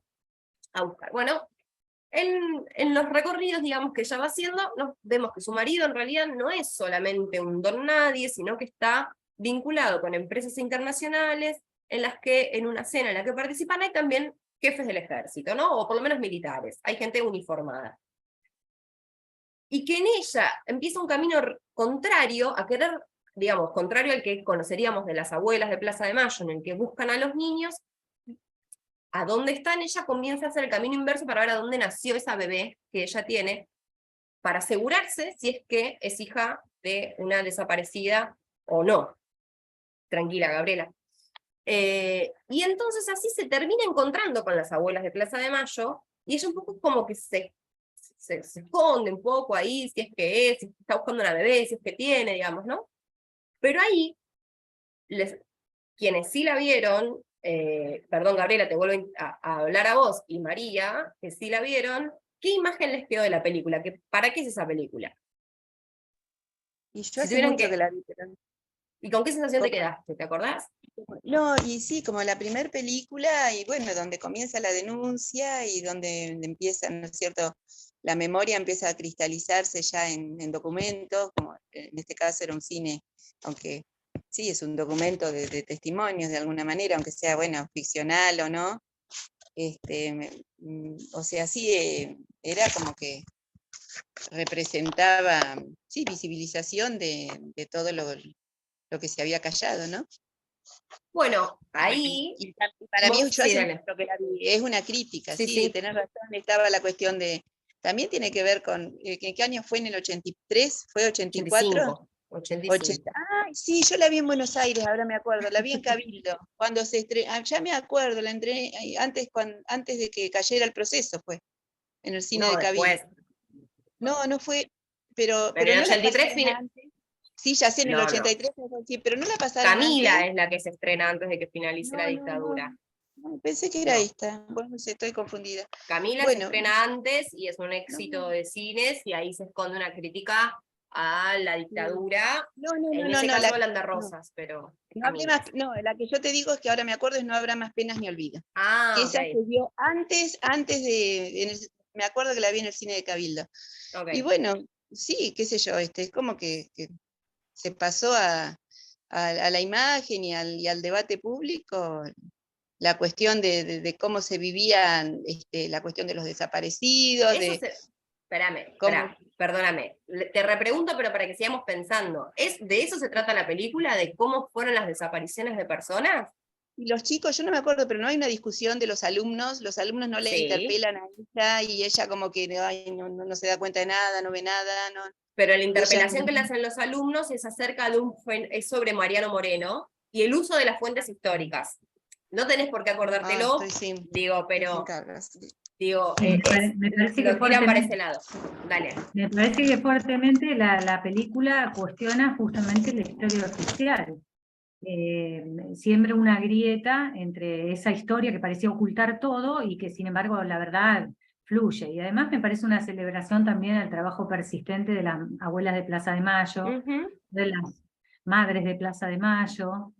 a buscar. Bueno, en los recorridos, digamos, que ella va haciendo, vemos que su marido en realidad no es solamente un don nadie, sino que está vinculado con empresas internacionales, en las que, en una cena en la que participan, hay también jefes del ejército, ¿no? O por lo menos militares, hay gente uniformada. Y que en ella empieza un camino contrario a querer, digamos, contrario al que conoceríamos de las abuelas de Plaza de Mayo, en el que buscan a los niños, a dónde están, ella comienza a hacer el camino inverso para ver a dónde nació esa bebé que ella tiene, para asegurarse si es que es hija de una desaparecida o no. Tranquila, Gabriela. Y entonces así se termina encontrando con las abuelas de Plaza de Mayo, y ella un poco como que se esconde un poco ahí, si es que es, si está buscando una bebé, si es que tiene, digamos, ¿no? Pero ahí, quienes sí la vieron, perdón Gabriela, te vuelvo a hablar a vos, y María, que sí la vieron, ¿qué imagen les quedó de la película? ¿Para qué es esa película? Y yo Si hace tuvieran mucho que la vi, pero ¿Y con qué sensación te como- quedaste? ¿Te acordás? no, y sí, como la primera película, y bueno, donde comienza la denuncia y donde empieza, ¿no es cierto? La memoria empieza a cristalizarse ya en documentos, como en este caso era un cine, aunque sí, es un documento de testimonios de alguna manera, aunque sea, bueno, ficcional o no. O sea, sí, era como que representaba, sí, visibilización de todo lo que se había callado, ¿no? Bueno, ahí... Y para mí, yo Sí, hace dale. mucho que la vi, es una crítica, Sí, sí, sí. tenés razón, estaba la cuestión de, también tiene que ver con, ¿en qué año fue? ¿En el 83? ¿Fue 84? 85. Ay, sí, yo la vi en Buenos Aires, ahora me acuerdo, la vi en Cabildo, cuando se estrenó, ya me acuerdo, la entré antes de que cayera el proceso fue, en el cine No, de Cabildo. después. No, no fue, pero Pero en el no la 83, pasaron antes. Sí, ya sé, en el no, no. 83, sí, pero no la pasaron Camila antes. es la que se estrena antes de que finalice la No, no, no, dictadura. no, pensé que era No. esta. Bueno, no sé, estoy confundida. Camila se Bueno, estrena antes y es un no, éxito de cines, y ahí se esconde una crítica a la dictadura. no, no, En no, no, ese no, caso la, hablan de no, Rosas, pero no hablé Camila. más, no, la que yo te digo es que ahora me acuerdo es No habrá más penas ni olvido. Que Ah, esa ok. se vio antes me acuerdo que la vi en el cine de Cabildo. Y Ok. bueno, sí, qué sé yo, es como que se pasó a la imagen y al debate público la cuestión de cómo se vivían, la cuestión de los desaparecidos, Eso de se... Espérame, cómo... perdóname. Te repregunto, pero para que sigamos pensando. ¿De eso se trata la película? ¿De cómo fueron las desapariciones de personas? Y los chicos, yo no me acuerdo, pero no hay una discusión de los alumnos no le Sí, interpelan a ella y ella como que ay, no se da cuenta de nada, no ve nada, no, pero la y ella interpelación que le hacen los alumnos es acerca de es sobre Mariano Moreno y el uso de las fuentes históricas. No tenés por qué acordártelo, digo, estoy sin pero cabras. digo, Sí, me parece que lo tiran para ese fuertemente, lado. Dale. me parece que fuertemente la película cuestiona justamente la historia oficial. Siembra una grieta entre esa historia que parecía ocultar todo y que sin embargo la verdad fluye. Y además me parece una celebración también al trabajo persistente de las abuelas de Plaza de Mayo, Ujú, de las madres de Plaza de Mayo.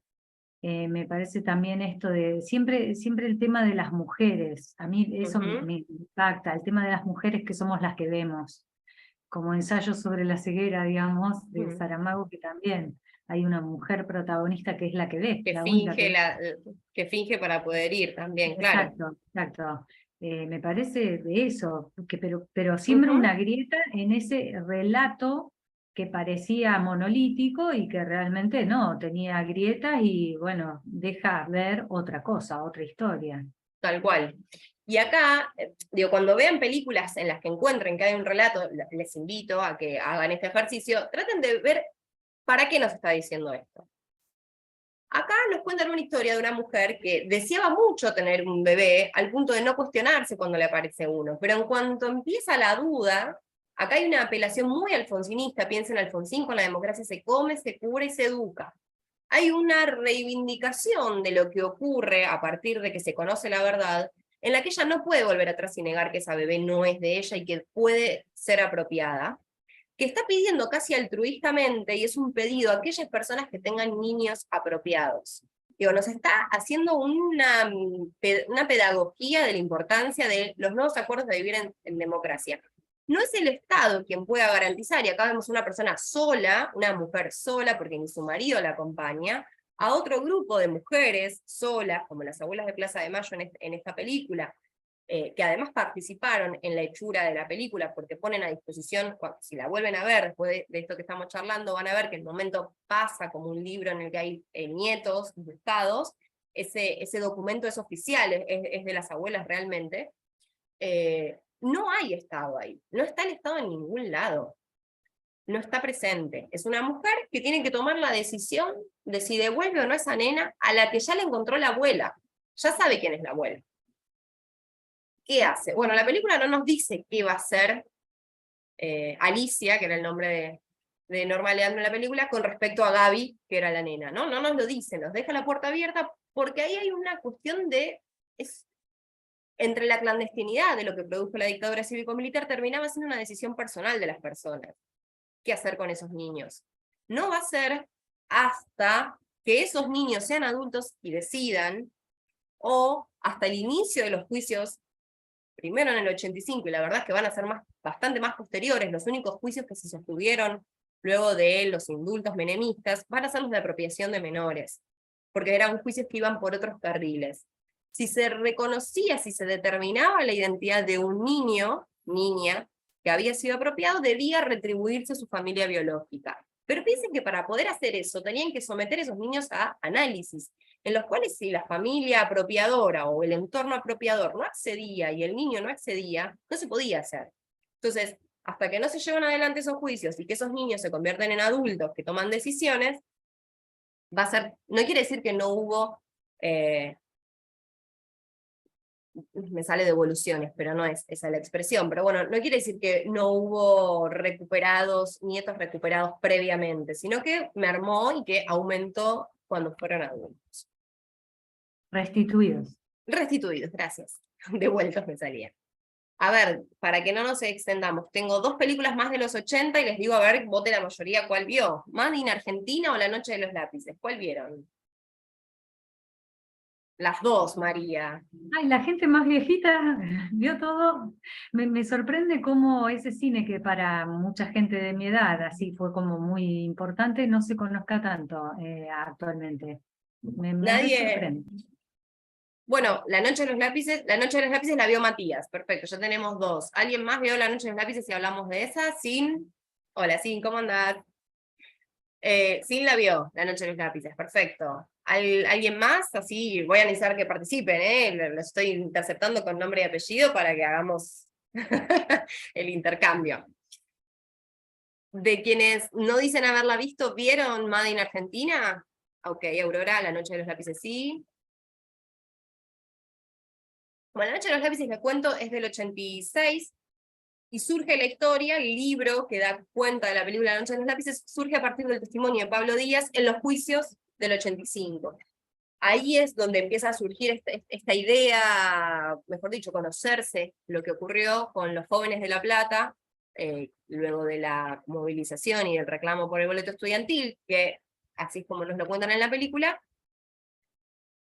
Me parece también esto de, siempre el tema de las mujeres, a mí eso ujú. me impacta, el tema de las mujeres que somos las que vemos. como ensayo sobre la ceguera, digamos, de Mm. Saramago, que también hay una mujer protagonista que es la que ve, Que la única que finge, ve. que finge para poder ir también, claro. Exacto, exacto. Me parece de eso, pero siembra una grieta en ese relato que parecía monolítico y que realmente no, tenía grietas y bueno, deja ver otra cosa, otra historia. Tal cual. Y acá, digo, cuando vean películas en las que encuentren que hay un relato, les invito a que hagan este ejercicio, traten de ver para qué nos está diciendo esto. Acá nos cuentan una historia de una mujer que deseaba mucho tener un bebé, al punto de no cuestionarse cuando le aparece uno, pero en cuanto empieza la duda, acá hay una apelación muy alfonsinista, piensa en Alfonsín, con la democracia se come, se cura y se educa. Hay una reivindicación de lo que ocurre a partir de que se conoce la verdad, en la que ella no puede volver atrás y negar que esa bebé no es de ella y que puede ser apropiada, que está pidiendo casi altruistamente, y es un pedido a aquellas personas que tengan niños apropiados. Digo, nos está haciendo una pedagogía de la importancia de los nuevos acuerdos de vivir en democracia. No es el Estado quien pueda garantizar, y acá vemos una persona sola, una mujer sola, porque ni su marido la acompaña, a otro grupo de mujeres solas, como las abuelas de Plaza de Mayo en esta película, que además participaron en la hechura de la película, porque ponen a disposición, si la vuelven a ver después de esto que estamos charlando, van a ver que el momento pasa como un libro en el que hay nietos buscados, ese documento es oficial, es de las abuelas realmente. No hay Estado ahí, no está el Estado en ningún lado, no está presente. Es una mujer que tiene que tomar la decisión de si devuelve o no a esa nena a la que ya le encontró la abuela. Ya sabe quién es la abuela. ¿Qué hace? Bueno, la película no nos dice qué va a hacer Alicia, que era el nombre de Norma Leandro en la película, con respecto a Gaby, que era la nena, ¿no? No nos lo dice, nos deja la puerta abierta, porque ahí hay una cuestión de... entre la clandestinidad de lo que produjo la dictadura cívico-militar, terminaba siendo una decisión personal de las personas. ¿Qué hacer con esos niños? No va a ser hasta que esos niños sean adultos y decidan, o hasta el inicio de los juicios, primero en el 85, y la verdad es que van a ser bastante más posteriores, los únicos juicios que se sostuvieron luego de los indultos menemistas, van a ser los de apropiación de menores, porque eran juicios que iban por otros carriles. Si se reconocía, si se determinaba la identidad de un niño, niña, que había sido apropiado, debía retribuirse su familia biológica. Pero piensen que para poder hacer eso, tenían que someter a esos niños a análisis, en los cuales si la familia apropiadora o el entorno apropiador no accedía y el niño no accedía, no se podía hacer. Entonces, hasta que no se llevan adelante esos juicios y que esos niños se convierten en adultos que toman decisiones, va a ser, no quiere decir que no hubo... me sale devoluciones, pero no es esa la expresión, pero bueno, no quiere decir que no hubo nietos recuperados previamente, sino que mermó y que aumentó cuando fueron adultos. Restituidos. Restituidos, gracias. Devueltos me salía. A ver, para que no nos extendamos, tengo 2 películas más de los 80 y les digo, a ver, vote la mayoría, ¿cuál vio? ¿Made in Argentina o La Noche de los Lápices? ¿Cuál vieron? Las 2, María. Ay, la gente más viejita vio todo. Me sorprende cómo ese cine que para mucha gente de mi edad así fue como muy importante, no se conozca tanto actualmente. Me sorprende. Bueno, La Noche de los Lápices la vio Matías, perfecto, ya tenemos 2. ¿Alguien más vio La Noche de los Lápices si hablamos de esa? Sin. Hola, Sin, ¿cómo andás? Sin la vio, La Noche de los Lápices, perfecto. ¿Alguien más? Así voy a necesitar que participen, lo estoy interceptando con nombre y apellido para que hagamos el intercambio. De quienes no dicen haberla visto, ¿vieron Made in Argentina? Ok, Aurora, La Noche de los Lápices sí. Bueno, La Noche de los Lápices, les cuento, es del 86, y surge la historia, el libro que da cuenta de la película La Noche de los Lápices, surge a partir del testimonio de Pablo Díaz en los juicios del 85. Ahí es donde empieza a surgir esta idea, mejor dicho, conocerse lo que ocurrió con los jóvenes de La Plata, luego de la movilización y el reclamo por el boleto estudiantil, que así es como nos lo cuentan en la película,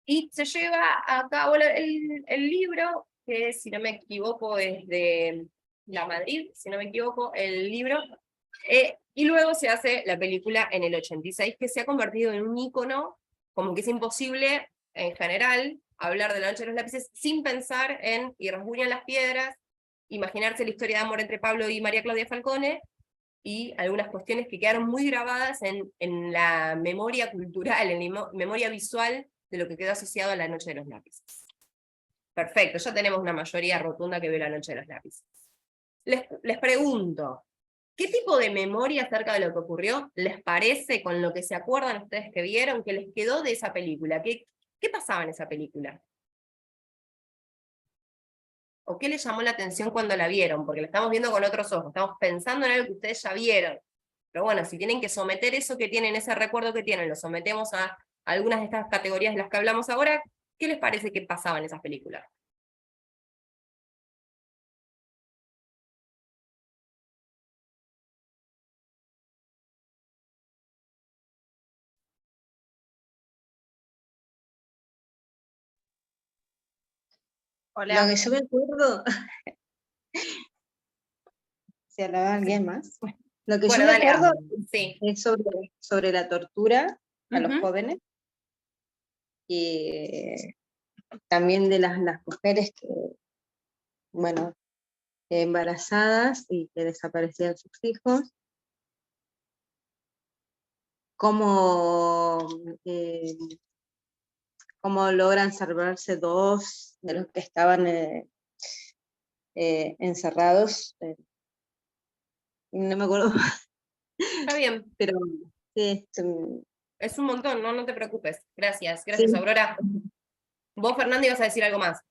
y se lleva a cabo el libro, que si no me equivoco es de La Madrid, si no me equivoco, el libro. Y luego se hace la película en el 86, que se ha convertido en un ícono, como que es imposible, en general, hablar de La Noche de los Lápices sin pensar en Y rasguñan las piedras, imaginarse la historia de amor entre Pablo y María Claudia Falcone, y algunas cuestiones que quedaron muy grabadas en la memoria cultural, en la memoria visual de lo que quedó asociado a La Noche de los Lápices. Perfecto, ya tenemos una mayoría rotunda que ve La Noche de los Lápices. Les pregunto, ¿qué tipo de memoria acerca de lo que ocurrió les parece, con lo que se acuerdan ustedes que vieron, que les quedó de esa película? ¿Qué pasaba en esa película? ¿O qué les llamó la atención cuando la vieron? Porque la estamos viendo con otros ojos, estamos pensando en algo que ustedes ya vieron. Pero bueno, si tienen que someter eso que tienen, ese recuerdo que tienen, lo sometemos a algunas de estas categorías de las que hablamos ahora, ¿qué les parece que pasaba en esas películas? Lo que yo me acuerdo, si hablaba alguien más, lo que Bueno, yo me dale, acuerdo sí. es sobre la tortura a los Ujú. jóvenes, y también de las mujeres que, bueno, embarazadas y que desaparecían sus hijos, cómo, cómo logran salvarse dos de los que estaban encerrados, no me acuerdo, Está bien, pero sí, es un montón, no te preocupes. Gracias, sí. Aurora. Vos, Fernanda, ibas a decir algo más.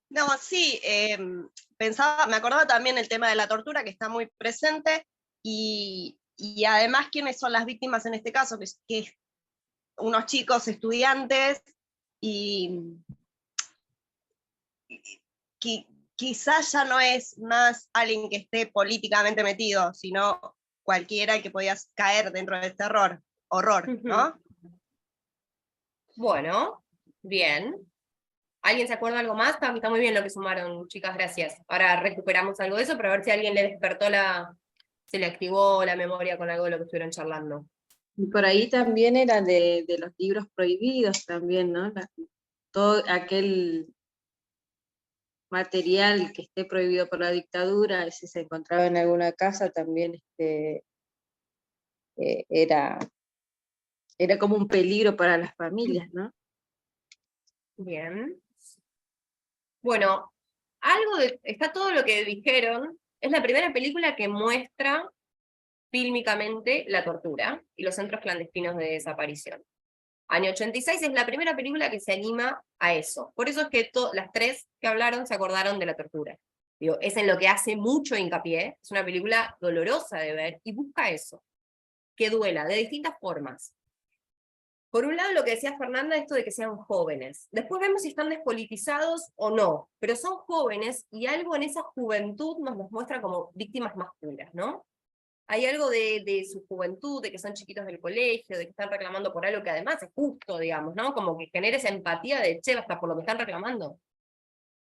No, sí, me acordaba también el tema de la tortura, que está muy presente, y además quiénes son las víctimas en este caso, que unos chicos estudiantes, y quizás ya no es más alguien que esté políticamente metido, sino cualquiera que podía caer dentro de este horror, ¿no? Bueno, bien. ¿Alguien se acuerda algo más? Está muy bien lo que sumaron, chicas, gracias. Ahora recuperamos algo de eso, pero a ver si a alguien le despertó se le activó la memoria con algo de lo que estuvieron charlando. Y por ahí también era de los libros prohibidos también, ¿no? Todo aquel material que esté prohibido por la dictadura, y si se encontraba en alguna casa también era como un peligro para las familias, ¿no? Bien. Bueno, está todo lo que dijeron. Es la primera película que muestra fílmicamente la tortura y los centros clandestinos de desaparición. Año 86 es la primera película que se anima a eso. Por eso es que las tres que hablaron se acordaron de la tortura. Digo, es en lo que hace mucho hincapié. Es una película dolorosa de ver y busca eso, que duela de distintas formas. Por un lado, lo que decía Fernanda, esto de que sean jóvenes. Después vemos si están despolitizados o no, pero son jóvenes y algo en esa juventud nos los muestra como víctimas más puras, ¿no? Hay algo de su juventud, de que son chiquitos del colegio, de que están reclamando por algo que además es justo, digamos, ¿no? Como que genera esa empatía de, che, hasta por lo que están reclamando.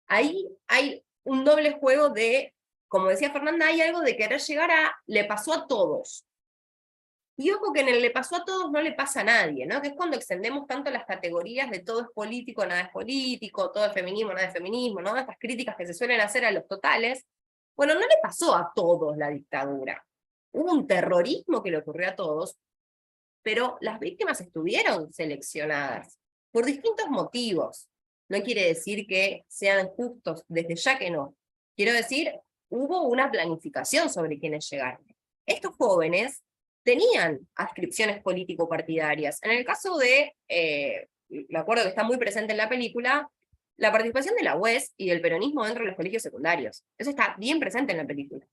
Ahí hay un doble juego de, como decía Fernanda, hay algo de querer llegar a, le pasó a todos. Y ojo que en el le pasó a todos no le pasa a nadie, ¿no? Que es cuando extendemos tanto las categorías de todo es político, nada es político, todo es feminismo, nada es feminismo, ¿no? Estas críticas que se suelen hacer a los totales. Bueno, no le pasó a todos la dictadura. Hubo un terrorismo que le ocurrió a todos, pero las víctimas estuvieron seleccionadas por distintos motivos. No quiere decir que sean justos, desde ya que no. Quiero decir, hubo una planificación sobre quienes llegaron. Estos jóvenes tenían adscripciones político-partidarias. En el caso de, me acuerdo que está muy presente en la película, la participación de la UES y del peronismo dentro de los colegios secundarios. Eso está bien presente en la película.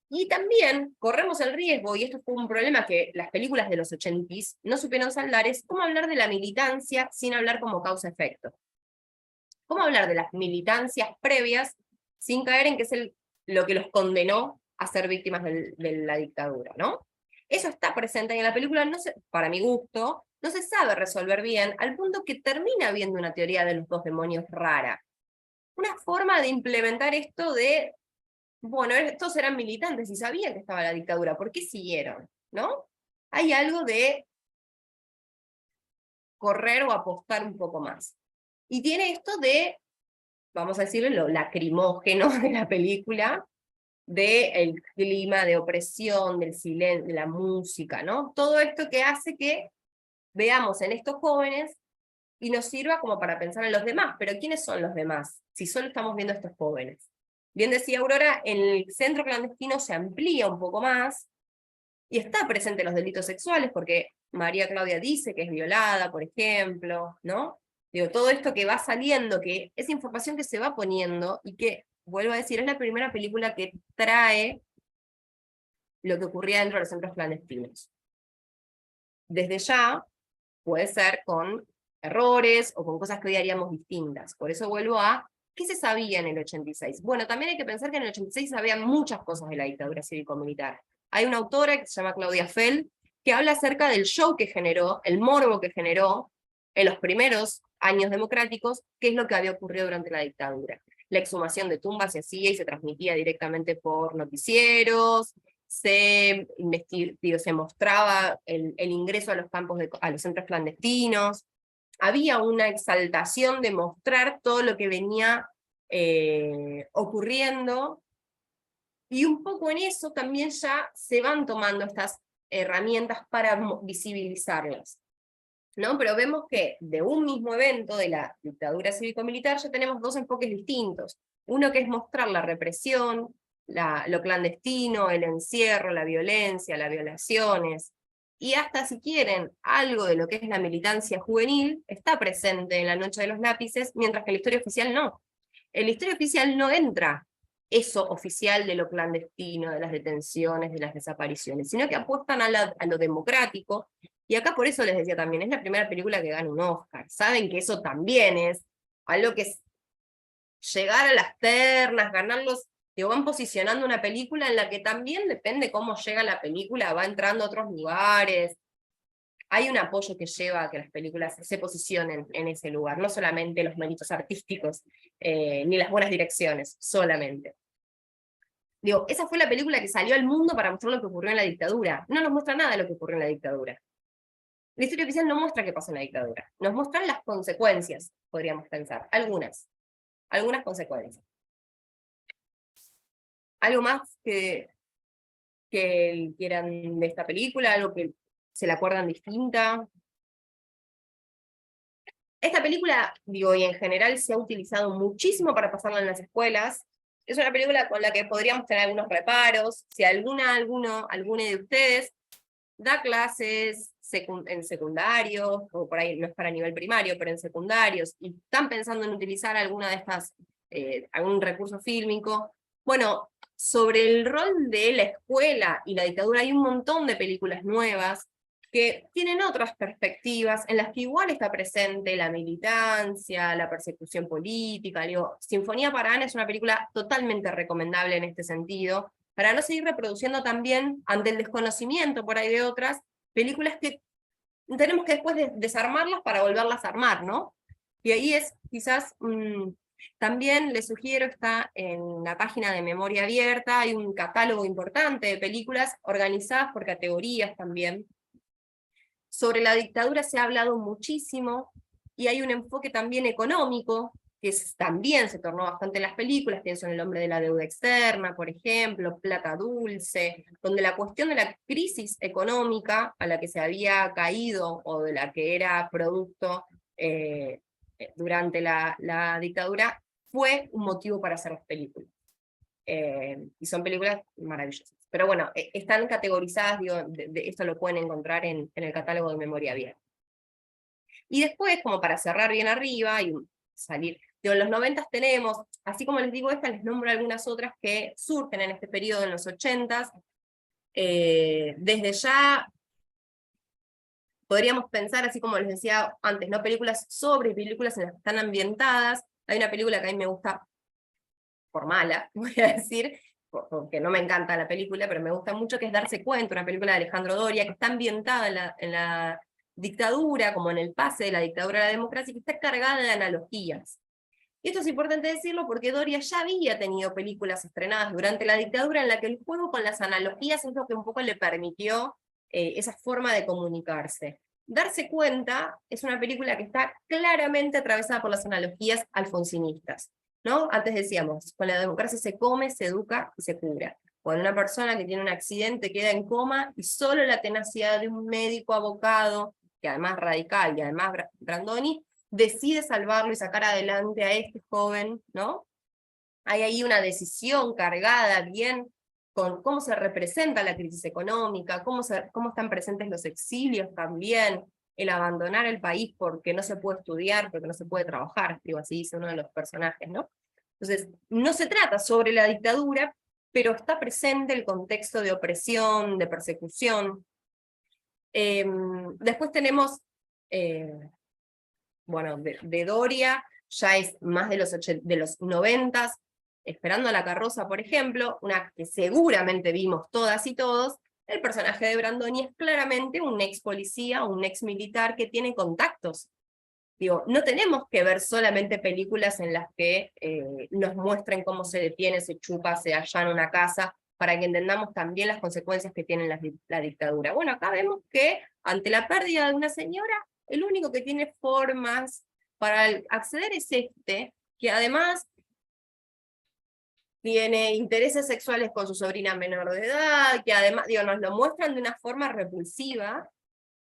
Y también corremos el riesgo, y esto fue un problema que las películas de los 80s no supieron saldar, es cómo hablar de la militancia sin hablar como causa-efecto. Cómo hablar de las militancias previas sin caer en que es lo que los condenó a ser víctimas de la dictadura, ¿no? Eso está presente ahí en la película, para mi gusto, no se sabe resolver bien, al punto que termina habiendo una teoría de los dos demonios rara. Una forma de implementar esto de bueno, estos eran militantes y sabían que estaba la dictadura, ¿por qué siguieron? ¿No? Hay algo de correr o apostar un poco más. Y tiene esto de, vamos a decirlo, lo lacrimógeno de la película, del clima de opresión, del silencio, de la música, ¿no? Todo esto que hace que veamos en estos jóvenes y nos sirva como para pensar en los demás. Pero ¿quiénes son los demás? Si solo estamos viendo a estos jóvenes. Bien decía Aurora, en el centro clandestino se amplía un poco más, y está presente los delitos sexuales, porque María Claudia dice que es violada, por ejemplo, ¿no? Digo, todo esto que va saliendo, que es información que se va poniendo, y que, vuelvo a decir, es la primera película que trae lo que ocurría dentro de los centros clandestinos. Desde ya, puede ser con errores, o con cosas que hoy haríamos distintas. Por eso vuelvo a, ¿qué se sabía en el 86? Bueno, también hay que pensar que en el 86 sabían muchas cosas de la dictadura cívico-militar. Hay una autora que se llama Claudia Fell, que habla acerca del show que generó, el morbo que generó en los primeros años democráticos, qué es lo que había ocurrido durante la dictadura. La exhumación de tumbas se hacía y se transmitía directamente por noticieros, se mostraba el ingreso a los campos, a los centros clandestinos, había una exaltación de mostrar todo lo que venía ocurriendo, y un poco en eso también ya se van tomando estas herramientas para visibilizarlas, ¿no? Pero vemos que de un mismo evento de la dictadura cívico-militar ya tenemos dos enfoques distintos. Uno que es mostrar la represión, lo clandestino, el encierro, la violencia, las violaciones, y hasta si quieren algo de lo que es la militancia juvenil, está presente en La Noche de los Lápices, mientras que en la historia oficial no. En la historia oficial no entra eso oficial de lo clandestino, de las detenciones, de las desapariciones, sino que apuestan a lo democrático. Y acá por eso les decía también, es la primera película que gana un Oscar. Saben que eso también es algo que es llegar a las ternas, ganarlos, digo, van posicionando una película en la que también depende cómo llega la película, va entrando a otros lugares. Hay un apoyo que lleva a que las películas se posicionen en ese lugar, no solamente los méritos artísticos, ni las buenas direcciones, solamente. Digo, esa fue la película que salió al mundo para mostrar lo que ocurrió en la dictadura. No nos muestra nada de lo que ocurrió en la dictadura. La historia oficial no muestra qué pasó en la dictadura. Nos muestran las consecuencias, podríamos pensar. Algunas consecuencias. ¿Algo más que quieran de esta película? ¿Algo que se la acuerdan distinta? Esta película, digo, y en general se ha utilizado muchísimo para pasarla en las escuelas. Es una película con la que podríamos tener algunos reparos. Si alguna de ustedes da clases en secundarios, o por ahí no es para nivel primario, pero en secundarios, y están pensando en utilizar alguna de estas, algún recurso fílmico, bueno, sobre el rol de la escuela y la dictadura hay un montón de películas nuevas que tienen otras perspectivas, en las que igual está presente la militancia, la persecución política. Digo, Sinfonía para Ana es una película totalmente recomendable en este sentido, para no seguir reproduciendo también, ante el desconocimiento por ahí de otras, películas que tenemos que después desarmarlas para volverlas a armar, ¿no? Y ahí es quizás, también les sugiero, está en la página de Memoria Abierta, hay un catálogo importante de películas organizadas por categorías también. Sobre la dictadura se ha hablado muchísimo, y hay un enfoque también económico, que también se tornó bastante en las películas. Pienso en El hombre de la deuda externa, por ejemplo, Plata Dulce, donde la cuestión de la crisis económica a la que se había caído, o de la que era producto durante la dictadura, fue un motivo para hacer las películas. Y son películas maravillosas. Pero bueno, están categorizadas, digo, esto lo pueden encontrar en el catálogo de Memoria Abierta. Y después, como para cerrar bien arriba y salir, digo, en los 90 tenemos, así como les digo estas, les nombro algunas otras que surgen en este periodo, en los 80s. Desde ya podríamos pensar, así como les decía antes, ¿no? Películas en las que están ambientadas. Hay una película que a mí me gusta por mala, voy a decir, porque no me encanta la película, pero me gusta mucho, que es Darse Cuenta, una película de Alejandro Doria, que está ambientada en la dictadura, como en el pase de la dictadura a la democracia, que está cargada de analogías. Y esto es importante decirlo porque Doria ya había tenido películas estrenadas durante la dictadura en la que el juego con las analogías es lo que un poco le permitió esa forma de comunicarse. Darse cuenta es una película que está claramente atravesada por las analogías alfonsinistas, ¿no? Antes decíamos, con la democracia se come, se educa y se cura. Cuando una persona que tiene un accidente queda en coma y solo la tenacidad de un médico abocado, que además radical y además Brandoni, decide salvarlo y sacar adelante a este joven, ¿no? Hay ahí una decisión cargada bien con cómo se representa la crisis económica, cómo están presentes los exilios también, el abandonar el país porque no se puede estudiar, porque no se puede trabajar, digo, así dice uno de los personajes, ¿no? Entonces, no se trata sobre la dictadura, pero está presente el contexto de opresión, de persecución. Después tenemos, bueno, de Doria, ya es más de los 90s, Esperando a la carroza, por ejemplo, una que seguramente vimos todas y todos. El personaje de Brandoni es claramente un ex policía, un ex militar que tiene contactos. Digo, no tenemos que ver solamente películas en las que nos muestren cómo se detiene, se chupa, se allana una casa, para que entendamos también las consecuencias que tiene la dictadura. Bueno, acá vemos que ante la pérdida de una señora, el único que tiene formas para acceder es que además tiene intereses sexuales con su sobrina menor de edad, que además, digo, nos lo muestran de una forma repulsiva,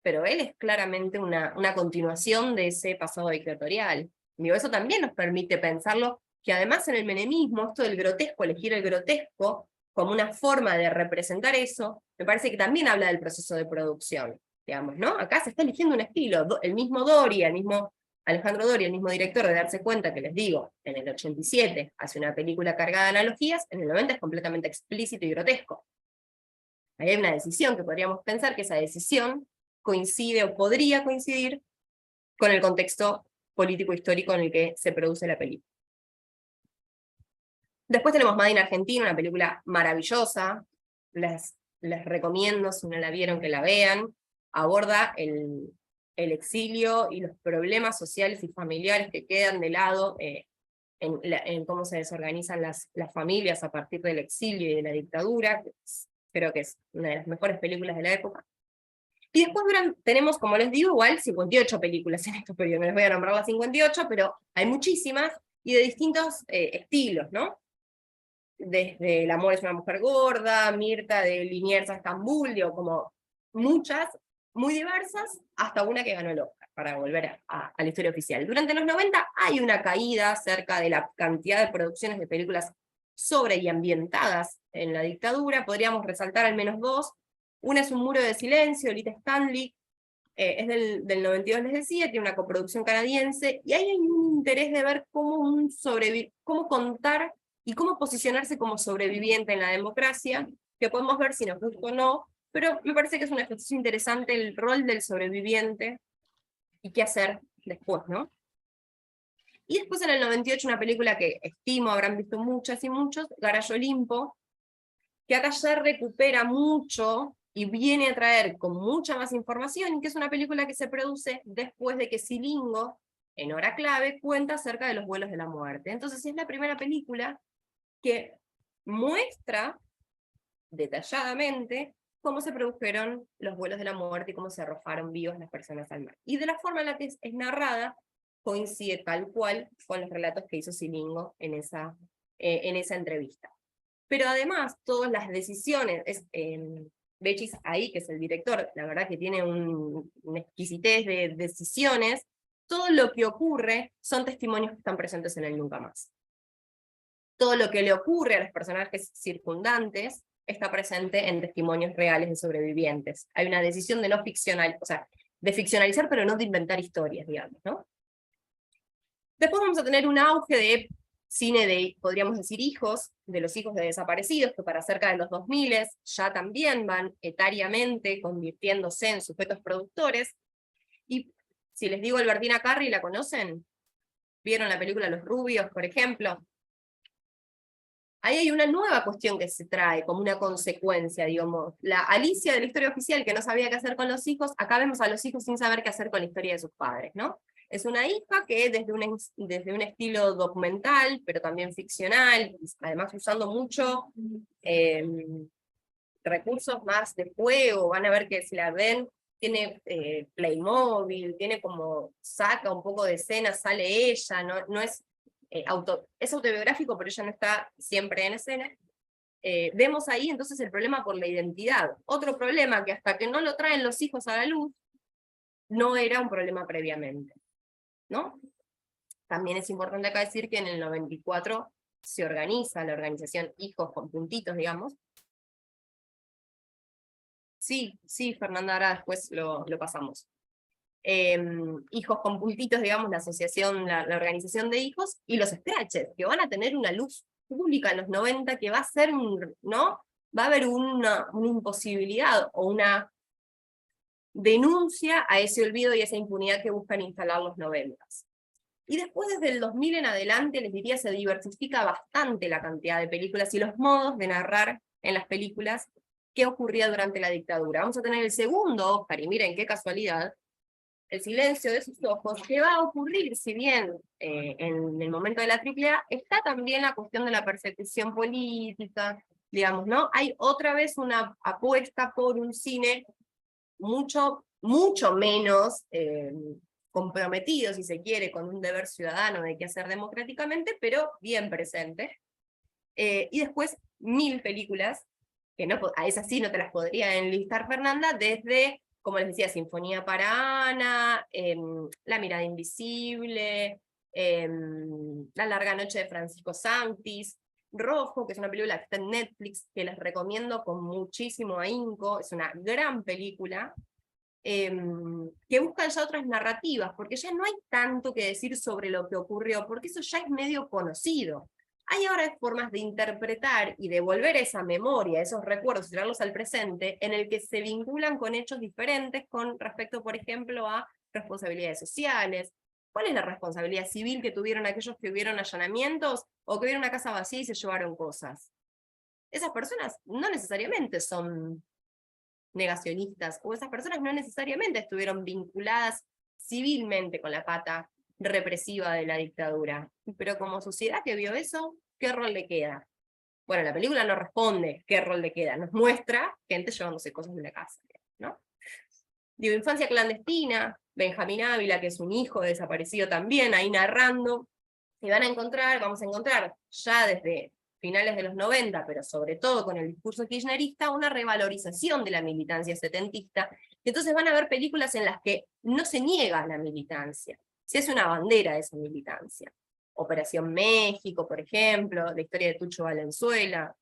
pero él es claramente una continuación de ese pasado dictatorial. Digo, eso también nos permite pensarlo, que además en el menemismo, esto del grotesco, elegir el grotesco como una forma de representar eso, me parece que también habla del proceso de producción, digamos, ¿no? Acá se está eligiendo un estilo, el mismo Doria, el mismo Alejandro Doria, el mismo director, de darse cuenta que, les digo, en el 87 hace una película cargada de analogías, en el 90 es completamente explícito y grotesco. Ahí hay una decisión que podríamos pensar que esa decisión coincide o podría coincidir con el contexto político-histórico en el que se produce la película. Después tenemos Made in Argentina, una película maravillosa, les recomiendo, si no la vieron, que la vean. Aborda el exilio y los problemas sociales y familiares que quedan de lado en cómo se desorganizan las familias a partir del exilio y de la dictadura. Creo que es una de las mejores películas de la época. Y después tenemos, como les digo, igual 58 películas en estos periodos. No les voy a nombrar las 58, pero hay muchísimas, y de distintos estilos, ¿no? Desde El amor es una mujer gorda, Mirta de Liniers a Estambul, digo, como muchas, muy diversas, hasta una que ganó el Oscar, para volver a la historia oficial. Durante los 90 hay una caída acerca de la cantidad de producciones de películas sobre y ambientadas en la dictadura. Podríamos resaltar al menos dos. Una es Un muro de silencio, Lita Stanley, es del 92, les decía, tiene una coproducción canadiense, y ahí hay un interés de ver cómo contar y cómo posicionarse como sobreviviente en la democracia, que podemos ver si nos gusta o no, pero me parece que es un ejercicio interesante el rol del sobreviviente y qué hacer después, ¿no? Y después en el 98 una película que estimo habrán visto muchas y muchos, Garage Olimpo, que acá ya recupera mucho y viene a traer con mucha más información, y que es una película que se produce después de que Silingo, en Hora Clave, cuenta acerca de los vuelos de la muerte. Entonces es la primera película que muestra detalladamente cómo se produjeron los vuelos de la muerte y cómo se arrojaron vivos las personas al mar. Y de la forma en la que es narrada, coincide tal cual con los relatos que hizo Silingo en esa entrevista. Pero además, todas las decisiones, Bechis ahí, que es el director, la verdad que tiene una exquisitez de decisiones, todo lo que ocurre son testimonios que están presentes en el Nunca Más. Todo lo que le ocurre a los personajes circundantes está presente en testimonios reales de sobrevivientes. Hay una decisión de no ficcionalizar, o sea, de ficcionalizar, pero no de inventar historias, digamos, ¿no? Después vamos a tener un auge de cine de, podríamos decir, hijos, de los hijos de desaparecidos, que para cerca de los 2000 ya también van etariamente convirtiéndose en sujetos productores. Y si les digo Albertina Carri, ¿la conocen? ¿Vieron la película Los Rubios, por ejemplo? Ahí hay una nueva cuestión que se trae como una consecuencia, digamos. La Alicia de la historia oficial, que no sabía qué hacer con los hijos, acá vemos a los hijos sin saber qué hacer con la historia de sus padres, ¿no? Es una hija que desde un estilo documental, pero también ficcional, además usando mucho recursos más de juego, van a ver que si la ven, tiene Playmobil, tiene como, saca un poco de escena, sale ella, no es, es autobiográfico, pero ella no está siempre en escena. Vemos ahí entonces el problema por la identidad. Otro problema que hasta que no lo traen los hijos a la luz, no era un problema previamente, ¿no? También es importante acá decir que en el 94 se organiza la organización Hijos con puntitos, digamos. Sí, Fernanda, ahora después lo pasamos. Hijos con puntitos, digamos, la asociación, la organización de hijos, y los scratches, que van a tener una luz pública en los 90 que va a ser, ¿no? Va a haber una imposibilidad o una denuncia a ese olvido y esa impunidad que buscan instalar los 90. Y después, desde el 2000 en adelante, les diría, se diversifica bastante la cantidad de películas y los modos de narrar en las películas qué ocurría durante la dictadura. Vamos a tener el segundo Oscar, y miren qué casualidad, El silencio de sus ojos, que va a ocurrir, si bien en el momento de la AAA, está también la cuestión de la persecución política, digamos, ¿no? Hay otra vez una apuesta por un cine mucho menos comprometido, si se quiere, con un deber ciudadano de qué hacer democráticamente, pero bien presente. Y después 1000 películas, que no, a esas sí no te las podría enlistar, Fernanda, desde, como les decía, Sinfonía para Ana, La mirada invisible, La larga noche de Francisco Sanctis, Rojo, que es una película que está en Netflix, que les recomiendo con muchísimo ahínco, es una gran película, que buscan ya otras narrativas, porque ya no hay tanto que decir sobre lo que ocurrió, porque eso ya es medio conocido. Hay ahora formas de interpretar y devolver esa memoria, esos recuerdos, y traerlos al presente, en el que se vinculan con hechos diferentes con respecto, por ejemplo, a responsabilidades sociales. ¿Cuál es la responsabilidad civil que tuvieron aquellos que hubieron allanamientos o que vieron una casa vacía y se llevaron cosas? Esas personas no necesariamente son negacionistas, o esas personas no necesariamente estuvieron vinculadas civilmente con la pata represiva de la dictadura. Pero como sociedad que vio eso, ¿qué rol le queda? Bueno, la película no responde qué rol le queda, nos muestra gente llevándose cosas de la casa, ¿no? Digo, Infancia clandestina, Benjamín Ávila, que es un hijo desaparecido también, ahí narrando, y vamos a encontrar ya desde finales de los 90, pero sobre todo con el discurso kirchnerista, una revalorización de la militancia setentista. Entonces van a haber películas en las que no se niega la militancia, se hace una bandera de esa militancia. Operación México, por ejemplo, la historia de Tucho Valenzuela.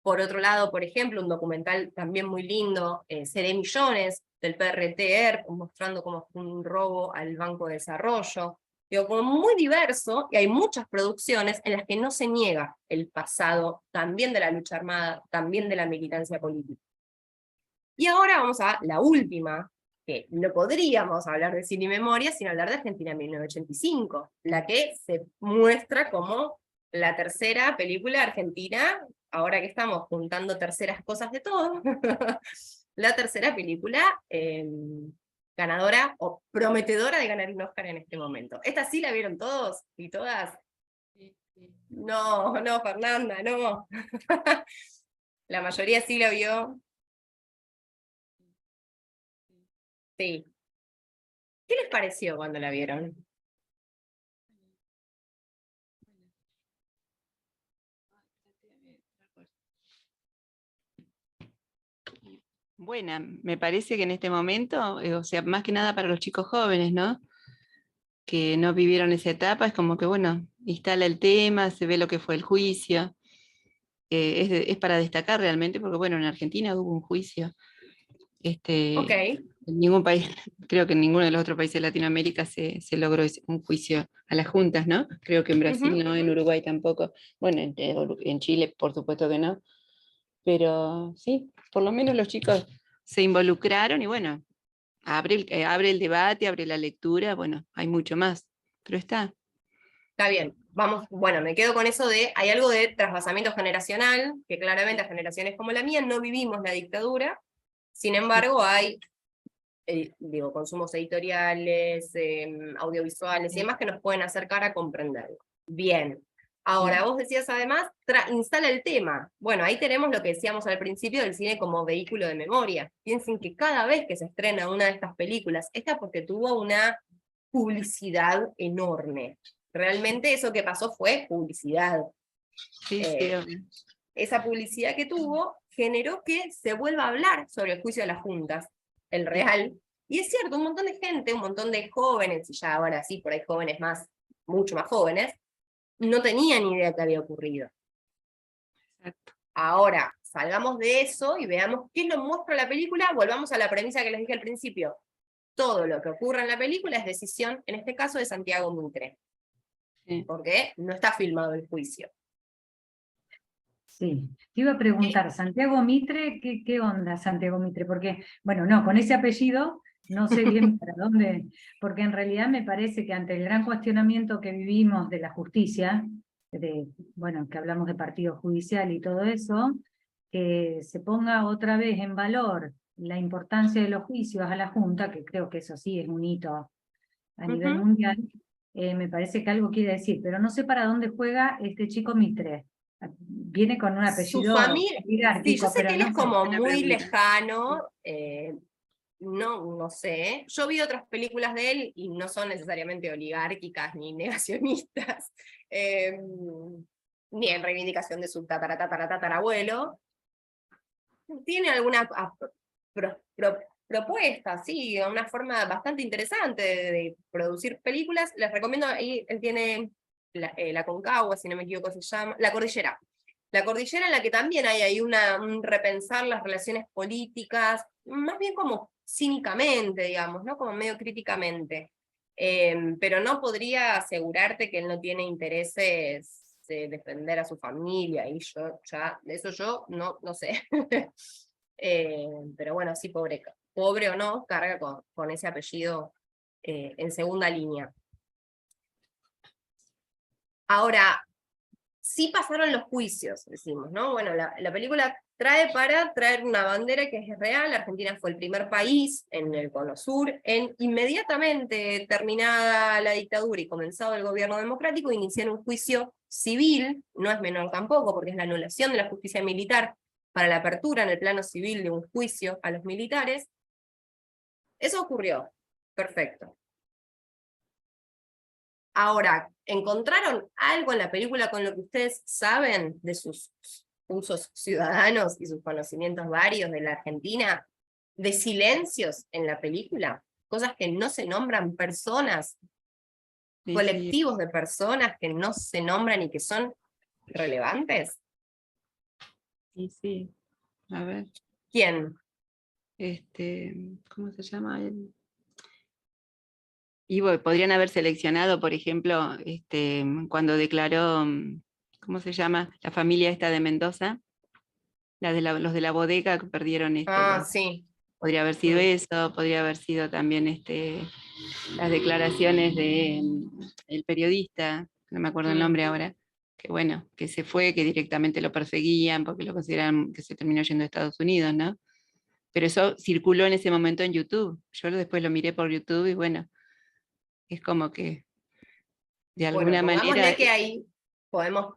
Por otro lado, por ejemplo, un documental también muy lindo, Seré Millones, del PRT, mostrando cómo fue un robo al Banco de Desarrollo. Digo, como muy diverso, y hay muchas producciones en las que no se niega el pasado, también de la lucha armada, también de la militancia política. Y ahora vamos a la última, que no podríamos hablar de cine y memoria sin hablar de Argentina 1985, la que se muestra como la tercera película argentina, ahora que estamos juntando terceras cosas de todo, la tercera película ganadora o prometedora de ganar un Oscar en este momento. ¿Esta sí la vieron todos y todas? No, Fernanda, no. La mayoría sí la vio. Sí. ¿Qué les pareció cuando la vieron? Buena, me parece que en este momento, o sea, más que nada para los chicos jóvenes, ¿no? Que no vivieron esa etapa, es como que, bueno, instala el tema, se ve lo que fue el juicio. Es para destacar realmente, porque bueno, en Argentina hubo un juicio. Ok. En ningún país, creo que en ninguno de los otros países de Latinoamérica se logró un juicio a las juntas, ¿no? Creo que en Brasil no, en Uruguay tampoco. Bueno, en Chile por supuesto que no. Pero sí, por lo menos los chicos se involucraron y bueno, abre el debate, abre la lectura, bueno, hay mucho más, pero está. Está bien, vamos, bueno, me quedo con eso de, hay algo de trasvasamiento generacional, que claramente a generaciones como la mía no vivimos la dictadura, sin embargo hay digo, consumos editoriales, audiovisuales y demás que nos pueden acercar a comprenderlo. Bien. Ahora, vos decías además, instala el tema. Bueno, ahí tenemos lo que decíamos al principio del cine como vehículo de memoria. Piensen que cada vez que se estrena una de estas películas, esta porque tuvo una publicidad enorme. Realmente eso que pasó fue publicidad. Sí, sí, obvio. Esa publicidad que tuvo generó que se vuelva a hablar sobre el juicio de las juntas, el real. Y es cierto, un montón de gente, un montón de jóvenes, y ya ahora sí, por ahí jóvenes más, mucho más jóvenes, no tenían ni idea que había ocurrido. Exacto. Ahora, salgamos de eso y veamos qué nos muestra la película, volvamos a la premisa que les dije al principio. Todo lo que ocurra en la película es decisión, en este caso, de Santiago Mitre. Sí. Porque no está filmado el juicio. Sí, te iba a preguntar, Santiago Mitre, ¿qué onda Santiago Mitre? Porque, bueno, no, con ese apellido no sé bien para dónde, porque en realidad me parece que ante el gran cuestionamiento que vivimos de la justicia, bueno, que hablamos de partido judicial y todo eso, que se ponga otra vez en valor la importancia de los juicios a la Junta, que creo que eso sí es un hito a nivel mundial, me parece que algo quiere decir, pero no sé para dónde juega este chico Mitre. Viene con un Su apellido familia, sí, oligárquico, yo sé pero que él no es sé. como Buena muy pregunta. lejano, no sé. Yo vi otras películas de él y no son necesariamente oligárquicas ni negacionistas, ni en reivindicación de su tatarabuelo. Tiene alguna propuesta, sí, una forma bastante interesante de producir películas. Les recomiendo, ahí él tiene la Concagua, si no me equivoco se llama, La Cordillera. La Cordillera, en la que también hay ahí un repensar las relaciones políticas, más bien como cínicamente, digamos, ¿no? Como medio críticamente. Pero no podría asegurarte que él no tiene intereses de defender a su familia, y yo ya, de eso yo no sé. Pero bueno, sí, pobre o no, carga con ese apellido en segunda línea. Ahora, sí pasaron los juicios, decimos, ¿no? Bueno, la película traer una bandera que es real. Argentina fue el primer país en el Cono Sur en inmediatamente terminada la dictadura y comenzado el gobierno democrático, iniciar un juicio civil, no es menor tampoco, porque es la anulación de la justicia militar para la apertura en el plano civil de un juicio a los militares. Eso ocurrió, perfecto. Ahora, ¿encontraron algo en la película con lo que ustedes saben de sus usos ciudadanos y sus conocimientos varios de la Argentina? ¿De silencios en la película? Cosas que no se nombran, personas, Sí, colectivos de personas que no se nombran y que son relevantes. sí, sí. A ver, ¿Quién? ¿cómo se llama él? Y bueno, podrían haber seleccionado, por ejemplo, cuando declaró, ¿cómo se llama? La familia esta de Mendoza, los de la bodega que perdieron Sí. podría haber sido eso, podría haber sido también las declaraciones de el periodista, no me acuerdo el nombre ahora, que bueno, que se fue, que directamente lo perseguían porque lo consideran que se terminó yendo a Estados Unidos, ¿no? Pero eso circuló en ese momento en YouTube. Yo después lo miré por YouTube y bueno, es como que de Bueno, alguna pongámosle manera... que ahí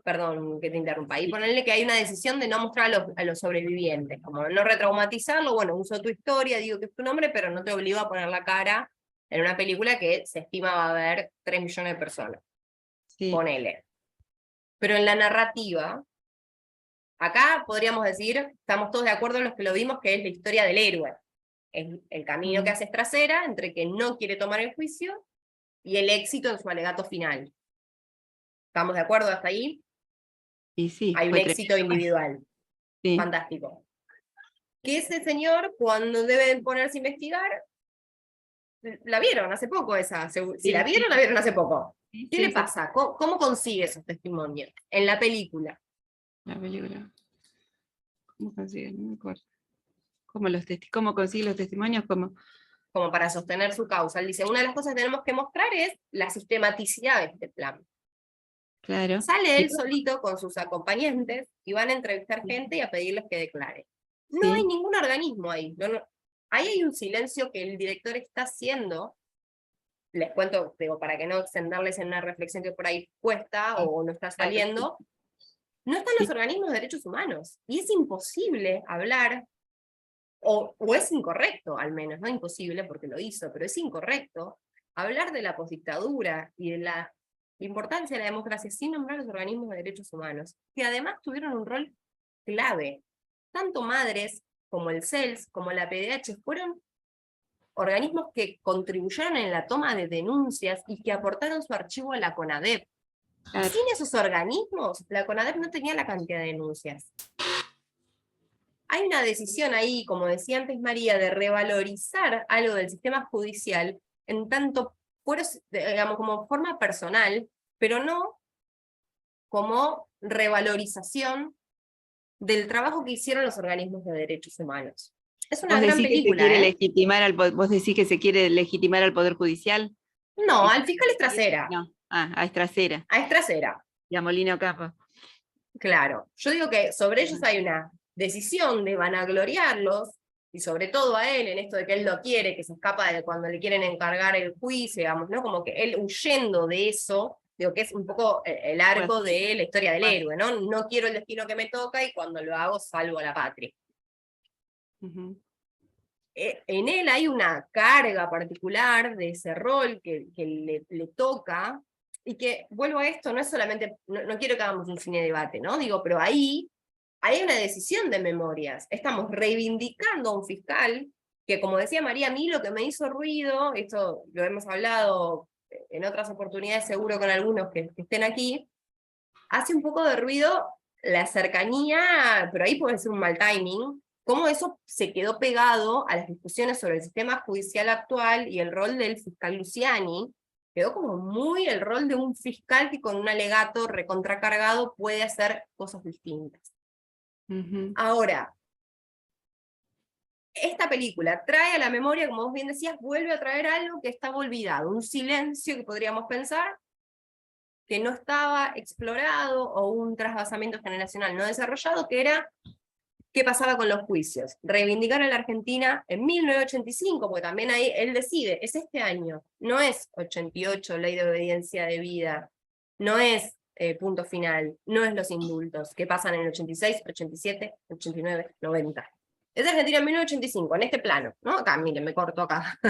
perdón que te interrumpa, ahí ponerle que hay una decisión de no mostrar a los sobrevivientes, como no retraumatizarlo. Bueno, uso tu historia, digo que es tu nombre, pero no te obligo a poner la cara en una película que se estima va a haber 3 millones de personas. Sí, Ponele. Pero en la narrativa, acá podríamos decir, estamos todos de acuerdo en los que lo vimos, que es la historia del héroe. Es el camino que hace es trasera entre que no quiere tomar el juicio y el éxito en su alegato final. ¿Estamos de acuerdo hasta ahí? y sí, Hay un fue éxito tremendo. individual. Sí, Fantástico. Que ese señor, cuando deben ponerse a investigar, la vieron hace poco esa. Si la vieron, la vieron hace poco. sí, ¿Qué sí, le pasa? ¿Cómo consigue esos testimonios? En la película. la película. ¿Cómo consigue? No me acuerdo. ¿Cómo consigue los testimonios? Como para sostener su causa. Él dice, una de las cosas que tenemos que mostrar es la sistematicidad de este plan. Claro. Sale Y él solito con sus acompañantes y van a entrevistar gente y a pedirles que declare. No hay sí, ningún organismo ahí. ahí hay un silencio que el director está haciendo. Les cuento, digo, para que no extenderles en una reflexión que por ahí cuesta o no está saliendo. No están los organismos de derechos humanos, y es imposible hablar, o es incorrecto al menos, no imposible porque lo hizo, pero es incorrecto hablar de la postdictadura y de la importancia de la democracia sin nombrar los organismos de derechos humanos, que además tuvieron un rol clave. Tanto Madres, como el CELS, como la PDH, fueron organismos que contribuyeron en la toma de denuncias y que aportaron su archivo a la CONADEP. Claro. Sin esos organismos, la CONADEP no tenía la cantidad de denuncias. Hay una decisión ahí, como decía antes María, de revalorizar algo del sistema judicial en tanto, digamos, como forma personal, pero no como revalorización del trabajo que hicieron los organismos de derechos humanos. Es una gran película, que se quiere legitimar vos decís que se quiere legitimar al Poder Judicial. No, al fiscal es trasera. No, es trasera. Es trasera. Y a Molino Capa. Claro, yo digo que sobre ellos hay una decisión de vanagloriarlos, y sobre todo a él, en esto de que él lo quiere, que se escapa de cuando le quieren encargar el juicio, digamos, ¿no? Como que él huyendo de eso, digo que es un poco el arco de la historia del héroe, ¿no? No quiero el destino que me toca, y cuando lo hago salvo a la patria. En él hay una carga particular de ese rol que le toca, y que, vuelvo a esto, no es solamente, no quiero que hagamos un cine debate, ¿no? Digo, pero ahí hay una decisión de memorias. Estamos reivindicando a un fiscal que, como decía María, a mí lo que me hizo ruido, esto lo hemos hablado en otras oportunidades seguro con algunos que estén aquí, hace un poco de ruido la cercanía, pero ahí puede ser un mal timing, cómo eso se quedó pegado a las discusiones sobre el sistema judicial actual y el rol del fiscal Luciani. Quedó como muy el rol de un fiscal que con un alegato recontracargado puede hacer cosas distintas. Ahora, esta película trae a la memoria, como vos bien decías, vuelve a traer algo que estaba olvidado, un silencio que podríamos pensar que no estaba explorado, o un trasvasamiento generacional no desarrollado, que era qué pasaba con los juicios. Reivindicar a la Argentina en 1985, porque también ahí él decide, es este año, no es 88, ley de obediencia debida, no es punto final, no es los indultos, que pasan en el 86, 87, 89, 90. Es Argentina en 1985, en este plano, ¿no? Acá, miren, me corto acá.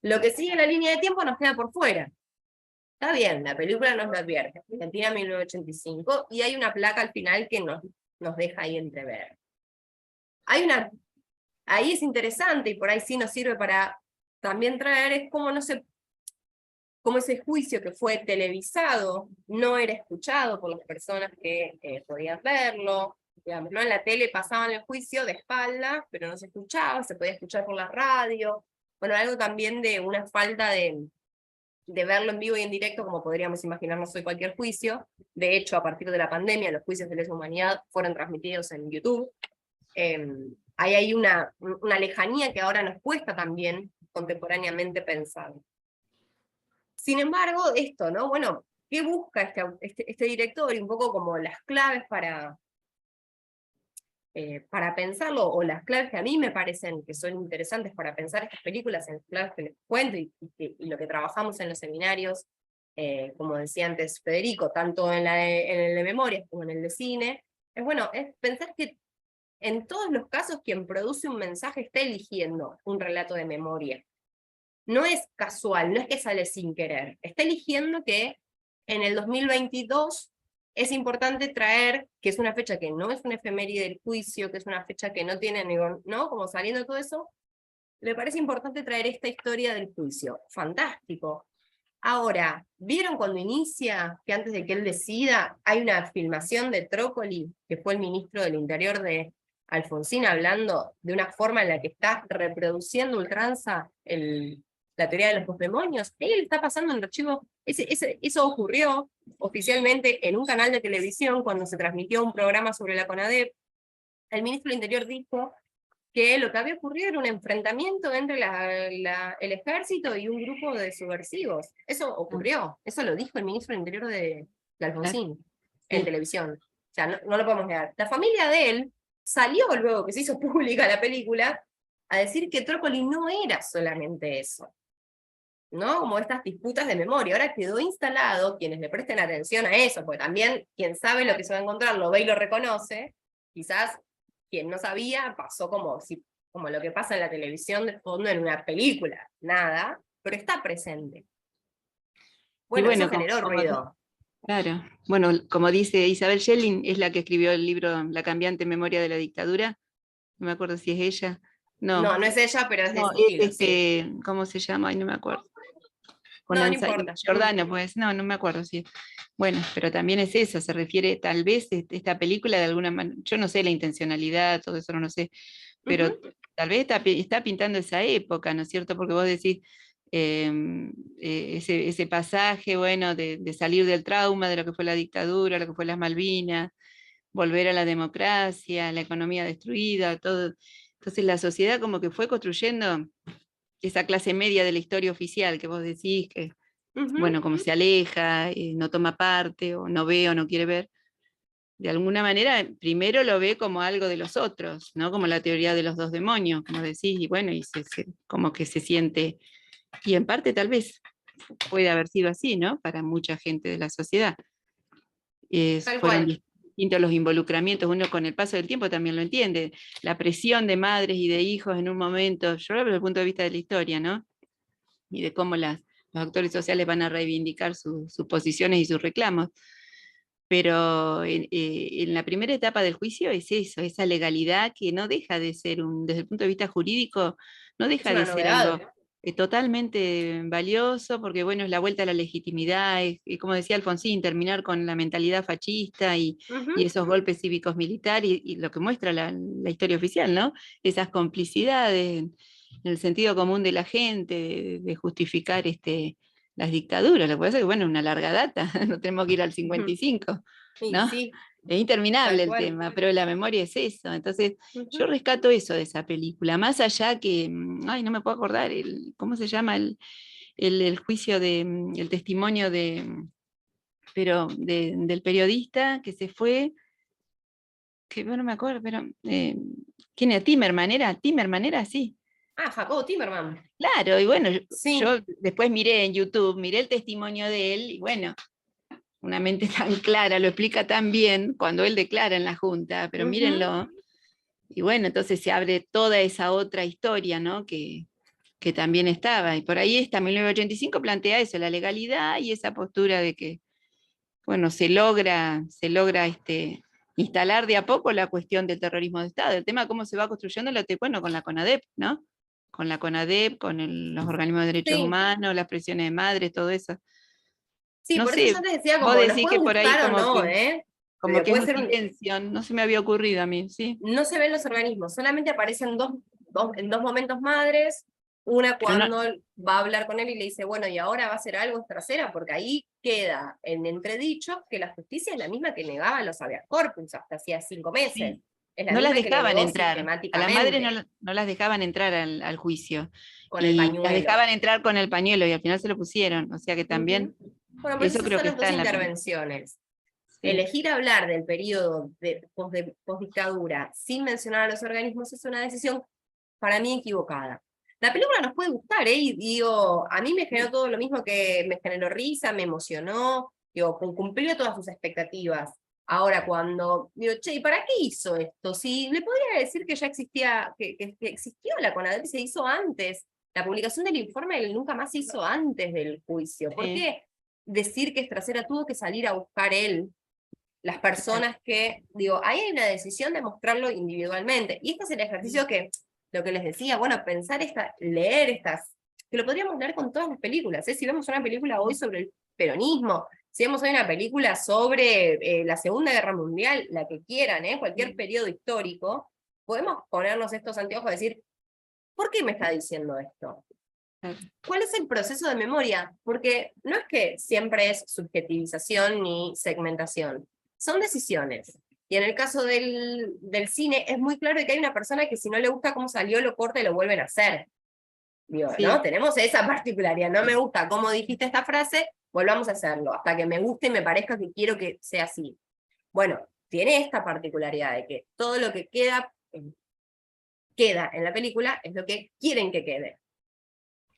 Lo que sigue en la línea de tiempo nos queda por fuera. Está bien, la película nos lo advierte, Argentina 1985, y hay una placa al final que nos deja ahí entrever. Ahí es interesante, y por ahí sí nos sirve para también traer, es cómo ese juicio que fue televisado no era escuchado por las personas que podían verlo. Digamos, ¿no? En la tele pasaban el juicio de espalda, pero no se escuchaba, se podía escuchar por la radio. Bueno, algo también de una falta de verlo en vivo y en directo, como podríamos imaginarnos hoy cualquier juicio. De hecho, a partir de la pandemia, los juicios de lesa humanidad fueron transmitidos en YouTube. Ahí hay una lejanía que ahora nos cuesta también contemporáneamente pensar. Sin embargo, esto, ¿no? Bueno, ¿qué busca este director? Y un poco como las claves para pensarlo, o las claves que a mí me parecen que son interesantes para pensar estas películas, en las claves que les cuento, y lo que trabajamos en los seminarios, como decía antes Federico, tanto en el de memorias como en el de cine, es pensar que en todos los casos quien produce un mensaje está eligiendo un relato de memoria. No es casual, no es que sale sin querer, está eligiendo que en el 2022 es importante traer, que es una fecha que no es una efeméride del juicio, que es una fecha que no tiene, ¿no? Como saliendo de todo eso, le parece importante traer esta historia del juicio. Fantástico. Ahora, ¿vieron cuando inicia, que antes de que él decida, hay una filmación de Trócoli, que fue el ministro del Interior de Alfonsín, hablando de una forma en la que está reproduciendo ultranza la teoría de los postdemonios? Él está pasando en el archivo. Eso ocurrió oficialmente en un canal de televisión cuando se transmitió un programa sobre la CONADEP. El ministro del Interior dijo que lo que había ocurrido era un enfrentamiento entre el ejército y un grupo de subversivos. Eso ocurrió, eso lo dijo el ministro del Interior de Alfonsín en televisión. O sea, no lo podemos negar. La familia de él salió luego que se hizo pública la película a decir que Trócoli no era solamente eso, ¿no? Como estas disputas de memoria. Ahora quedó instalado, quienes le presten atención a eso, porque también quien sabe lo que se va a encontrar lo ve y lo reconoce, quizás quien no sabía pasó como lo que pasa en la televisión de fondo en una película, nada, pero está presente. Bueno, bueno, eso generó ruido. Claro. Bueno, como dice Isabel Schelling, es la que escribió el libro La cambiante memoria de la dictadura. No me acuerdo si es ella. No, No, no es ella, pero es de no, ese estilo, es sí. ¿cómo se llama? Ay, no me acuerdo. Con No, no importa. Giordano, pues, no me acuerdo si. Bueno, pero también es eso, se refiere, tal vez esta película de alguna manera, yo no sé la intencionalidad, todo eso no lo sé, pero tal vez está pintando esa época, ¿no es cierto? Porque vos decís, ese pasaje, bueno, de salir del trauma, de lo que fue la dictadura, lo que fue las Malvinas, volver a la democracia, la economía destruida, todo. Entonces la sociedad como que fue construyendo esa clase media de la historia oficial que vos decís, que, bueno, como se aleja, no toma parte, o no ve o no quiere ver, de alguna manera primero lo ve como algo de los otros, ¿no? Como la teoría de los dos demonios, como decís, y bueno, y como que se siente, y en parte tal vez puede haber sido así, ¿no? Para mucha gente de la sociedad. Tal Fueron cual. distintos los involucramientos, uno con el paso del tiempo también lo entiende, la presión de madres y de hijos en un momento, yo hablo desde el punto de vista de la historia, ¿no? Y de cómo los actores sociales van a reivindicar sus posiciones y sus reclamos. Pero en la primera etapa del juicio es eso, esa legalidad que no deja de ser, desde el punto de vista jurídico, no Es deja una de ser algo novedad. totalmente valioso, porque bueno, es la vuelta a la legitimidad, como decía Alfonsín, terminar con la mentalidad fascista y esos golpes cívicos militares, y lo que muestra la historia oficial, ¿no? Esas complicidades en el sentido común de la gente, de justificar las dictaduras. Lo que pasa es que, bueno, una larga data, no tenemos que ir al 55, Y ¿no? sí, Es interminable tal el cual. tema, pero la memoria es eso. Entonces, yo rescato eso de esa película, más allá que, ay, no me puedo acordar, ¿cómo se llama? El juicio el testimonio del periodista que se fue, que bueno, no me acuerdo, pero, ¿quién era? Timerman era así. Ah, Jacobo Timerman. Claro, y bueno, Sí. yo después miré en YouTube, miré el testimonio de él, y bueno, una mente tan clara, lo explica tan bien cuando él declara en la Junta, pero mírenlo. Y bueno, entonces se abre toda esa otra historia, ¿no? Que también estaba. Y por ahí está 1985 plantea eso, la legalidad y esa postura de que, bueno, se logra instalar de a poco la cuestión del terrorismo de Estado. El tema cómo se va construyendo, bueno, con la CONADEP, ¿no? Con la CONADEP, con los organismos de derechos Sí. humanos, las presiones de madres, todo eso. Sí, No por eso sé, yo te decía, vos como nos decís puede que por ahí gustar o como no, que, como pero que es puede un ser silencio, no se me había ocurrido a mí, sí. no se ven los organismos, solamente aparecen en dos momentos madres, una Pero no, cuando va a hablar con él y le dice, bueno, y ahora va a hacer algo trasera, porque ahí queda en entredicho que la justicia es la misma que negaba los habeas corpus hasta hacía 5 meses. sí, Es la no las misma que le dejaban negó entrar, a las madres sistemáticamente, no las dejaban entrar al juicio, con el y las pañuelo. dejaban entrar con el pañuelo, y al final se lo pusieron, o sea que también, Bueno, pero eso esas creo son que las está dos en la película. intervenciones. Sí. Elegir hablar del periodo de postdictadura sin mencionar a los organismos es una decisión para mí equivocada. La película nos puede gustar, y digo, a mí me generó todo lo mismo, que me generó risa, me emocionó, digo, cumplió todas sus expectativas. Ahora cuando digo, che, ¿y para qué hizo esto? Si le podría decir que ya existía, que existió la CONADEP y se hizo antes. La publicación del informe él nunca más se hizo antes del juicio. ¿Por Sí. qué decir que Estracera tuvo que salir a buscar él las personas que, digo, ahí hay una decisión de mostrarlo individualmente? Y este es el ejercicio que, lo que les decía, bueno, leer estas, que lo podríamos leer con todas las películas, ¿eh? Si vemos una película hoy sobre el peronismo, si vemos hoy una película sobre la Segunda Guerra Mundial, la que quieran, cualquier periodo histórico, podemos ponernos estos anteojos y decir, ¿por qué me está diciendo esto? ¿Cuál es el proceso de memoria? Porque no es que siempre es subjetivización ni segmentación, son decisiones. Y en el caso del cine es muy claro que hay una persona que si no le gusta cómo salió, lo corta y lo vuelven a hacer. Digo, Sí. ¿no? Tenemos esa particularidad, no me gusta cómo dijiste esta frase, volvamos a hacerlo, hasta que me guste y me parezca que quiero que sea así. Bueno, tiene esta particularidad de que todo lo que queda queda en la película es lo que quieren que quede.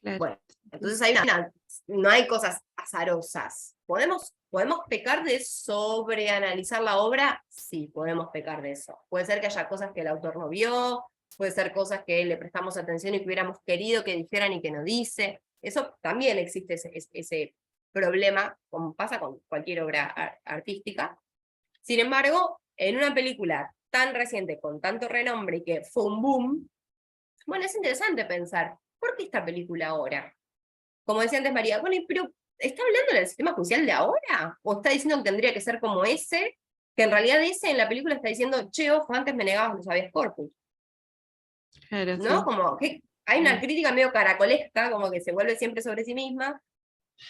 Claro. Bueno, entonces no hay cosas azarosas. ¿Podemos pecar de sobreanalizar la obra? Sí, podemos pecar de eso. Puede ser que haya cosas que el autor no vio, puede ser cosas que le prestamos atención y que hubiéramos querido que dijeran y que no dice. Eso también existe ese problema, como pasa con cualquier obra artística. Sin embargo, en una película tan reciente, con tanto renombre y que fue un boom, bueno, es interesante pensar, ¿por qué esta película ahora? Como decía antes María, bueno, pero ¿está hablando del sistema judicial de ahora? ¿O está diciendo que tendría que ser como ese? Que en realidad ese en la película está diciendo, che, ojo, antes me negabas los habeas corpus. Claro, ¿No? sí. Como que hay una crítica medio caracolesca, como que se vuelve siempre sobre sí misma.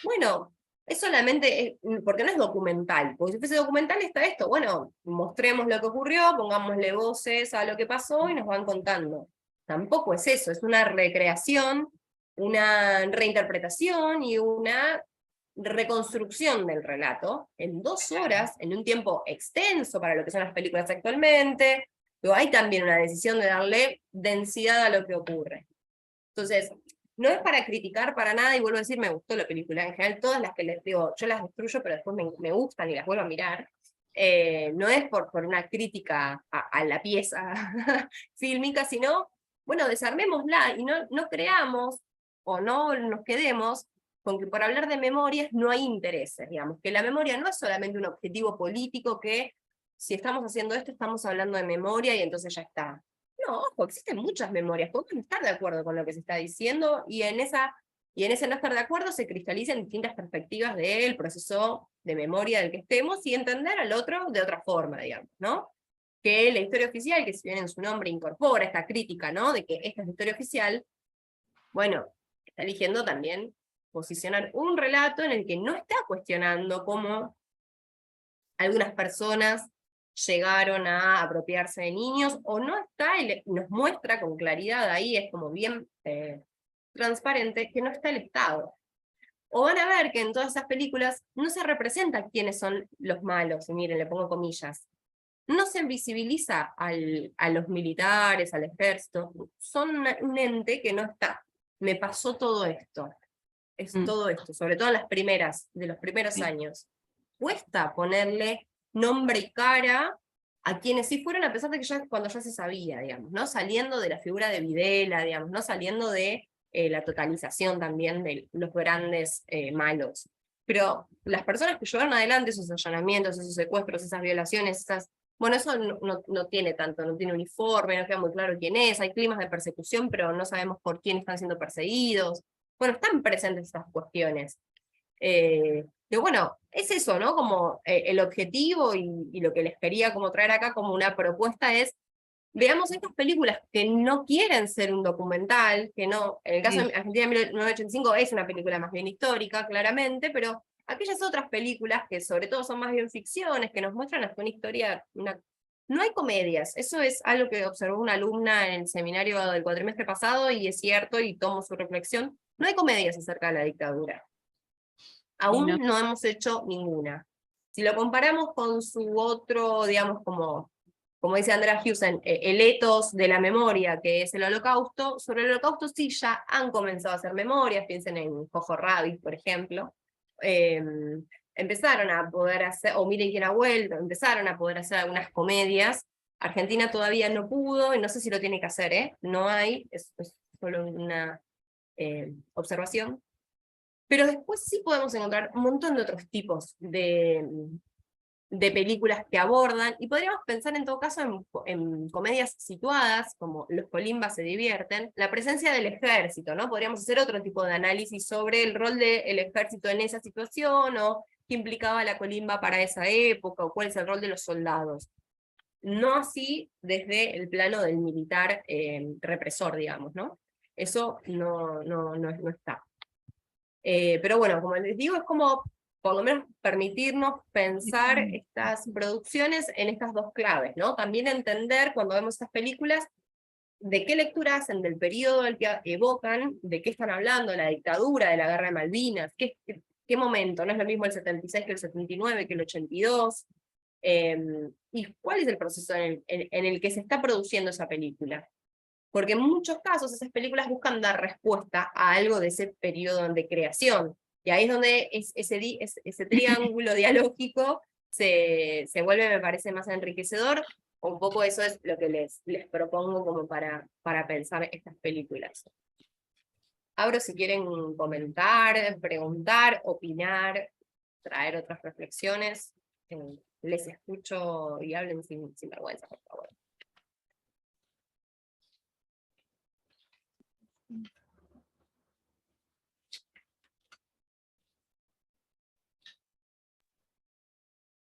Bueno, es solamente, porque no es documental, porque si fuese documental está esto, bueno, mostremos lo que ocurrió, pongámosle voces a lo que pasó y nos van contando. Tampoco es eso, es una recreación, una reinterpretación y una reconstrucción del relato en 2 horas, en un tiempo extenso para lo que son las películas actualmente, pero hay también una decisión de darle densidad a lo que ocurre. Entonces, no es para criticar para nada, y vuelvo a decir, me gustó la película. En general, todas las que les digo, yo las destruyo, pero después me gustan y las vuelvo a mirar. No es por una crítica a la pieza fílmica, sino, bueno, desarmémosla y no creamos o no nos quedemos con que por hablar de memorias no hay intereses, digamos, que la memoria no es solamente un objetivo político que si estamos haciendo esto estamos hablando de memoria y entonces ya está. No, ojo, existen muchas memorias, podemos no estar de acuerdo con lo que se está diciendo, y en ese no estar de acuerdo se cristalizan distintas perspectivas del proceso de memoria del que estemos, y entender al otro de otra forma, digamos, ¿no? Que la historia oficial, que si bien en su nombre incorpora esta crítica, ¿no? De que esta es la historia oficial, bueno, está eligiendo también posicionar un relato en el que no está cuestionando cómo algunas personas llegaron a apropiarse de niños, o no está, nos muestra con claridad ahí, es como bien transparente, que no está el Estado. O van a ver que en todas esas películas no se representa quiénes son los malos, y miren, le pongo comillas. No se visibiliza a los militares, al ejército, son un ente que no está. Me pasó todo esto. Es todo esto, sobre todo en las primeras, de los primeros años. Cuesta ponerle nombre y cara a quienes sí fueron, a pesar de que cuando ya se sabía, digamos, ¿no? Saliendo de la figura de Videla, digamos, ¿no? Saliendo de la totalización también de los grandes malos. Pero las personas que llevaron adelante esos allanamientos, esos secuestros, esas violaciones, bueno, eso no tiene tanto, no tiene uniforme, no queda muy claro quién es, hay climas de persecución, pero no sabemos por quién están siendo perseguidos. Bueno, están presentes estas cuestiones. Pero bueno, es eso, ¿no? Como el objetivo y lo que les quería como traer acá como una propuesta es, veamos estas películas que no quieren ser un documental, que no, en el caso de Argentina 1985 es una película más bien histórica, claramente, pero aquellas otras películas que sobre todo son más bien ficciones, que nos muestran hasta una historia, no hay comedias. Eso es algo que observó una alumna en el seminario del cuatrimestre pasado, y es cierto, y tomo su reflexión. No hay comedias acerca de la dictadura. Aún no hemos hecho ninguna. Si lo comparamos con su otro, digamos, como dice Andrea Hewson, el etos de la memoria, que es el Holocausto, sobre el Holocausto sí ya han comenzado a hacer memorias, piensen en Jojo Rabbit, por ejemplo. Empezaron a poder hacer, o Miren quién ha vuelto, empezaron a poder hacer algunas comedias. Argentina todavía no pudo, y no sé si lo tiene que hacer, no hay, es solo una observación. Pero después sí podemos encontrar un montón de otros tipos de películas que abordan, y podríamos pensar en todo caso en comedias situadas, como Los Colimbas se divierten, la presencia del ejército, ¿no? Podríamos hacer otro tipo de análisis sobre el rol del ejército en esa situación, o qué implicaba la colimba para esa época, o cuál es el rol de los soldados. No así desde el plano del militar represor, digamos, ¿no? Eso no está. Pero bueno, como les digo, es como por lo menos permitirnos pensar estas producciones en estas dos claves, ¿no? También entender cuando vemos estas películas de qué lectura hacen del periodo al que evocan, de qué están hablando, de la dictadura, de la guerra de Malvinas, qué momento, no es lo mismo el 76 que el 79, que el 82, y cuál es el proceso en el que se está produciendo esa película. porque en muchos casos esas películas buscan dar respuesta a algo de ese periodo de creación, y ahí es donde ese triángulo dialógico se vuelve, me parece, más enriquecedor. Un poco eso es lo que les propongo como para pensar estas películas. Abro si quieren comentar, preguntar, opinar, traer otras reflexiones. Les escucho y hablen sin vergüenza, por favor.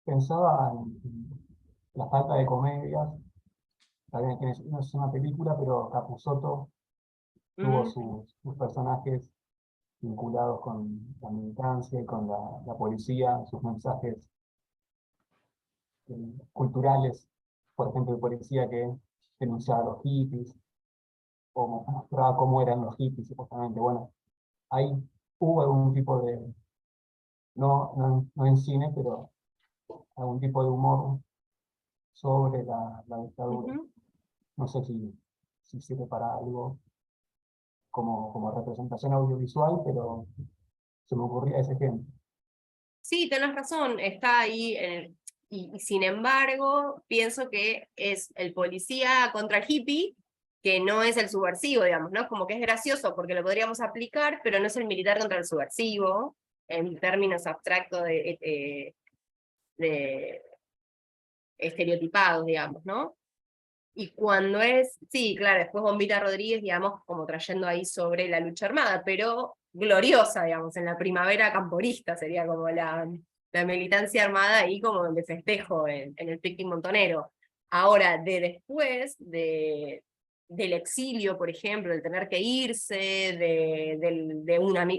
Pensaba en la falta de comedias. También que no es una película, pero Capusotto tuvo sus personajes vinculados con la militancia y con la policía, sus mensajes culturales, por ejemplo, el policía que denunciaba a los hippies, o mostraba cómo eran los hippies, supuestamente. Bueno, ahí hubo algún tipo de, no en cine, pero algún tipo de humor sobre la dictadura. No sé si sirve para algo como representación audiovisual, pero se me ocurría ese ejemplo. Sí, tenés razón, está ahí, y sin embargo, pienso que es el policía contra el hippie, que no es el subversivo, digamos, ¿no? Como que es gracioso porque lo podríamos aplicar, pero no es el militar contra el subversivo, en términos abstractos de estereotipados, digamos, ¿no? Y cuando sí, claro, después Bombita Rodríguez, digamos, como trayendo ahí sobre la lucha armada, pero gloriosa, digamos, en la primavera camporista sería como la militancia armada ahí como de festejo en el picnic montonero. Ahora, después del exilio, por ejemplo, del tener que irse,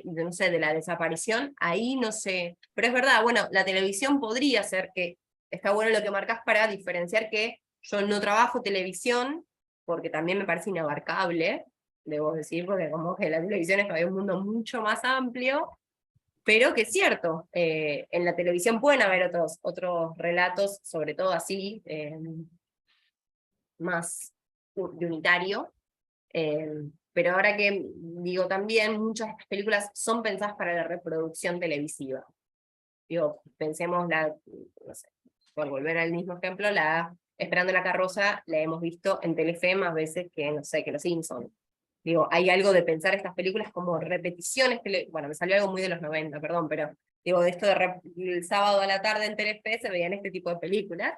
no sé, de la desaparición, ahí no sé. Pero es verdad, bueno, la televisión podría ser que, está bueno lo que marcas para diferenciar que yo no trabajo televisión, porque también me parece inabarcable, debo decir, porque como que la televisión es un mundo mucho más amplio, pero que es cierto, en la televisión pueden haber otros relatos, sobre todo así, más de unitario, pero ahora que digo también, muchas de estas películas son pensadas para la reproducción televisiva. Digo, pensemos no sé, por volver al mismo ejemplo, Esperando la carroza la hemos visto en Telefe más veces que, no sé, que Los Simpsons. Digo, hay algo de pensar estas películas como repeticiones, bueno, me salió algo muy de los 90, perdón, pero digo, de esto el sábado a la tarde en Telefe se veían este tipo de películas.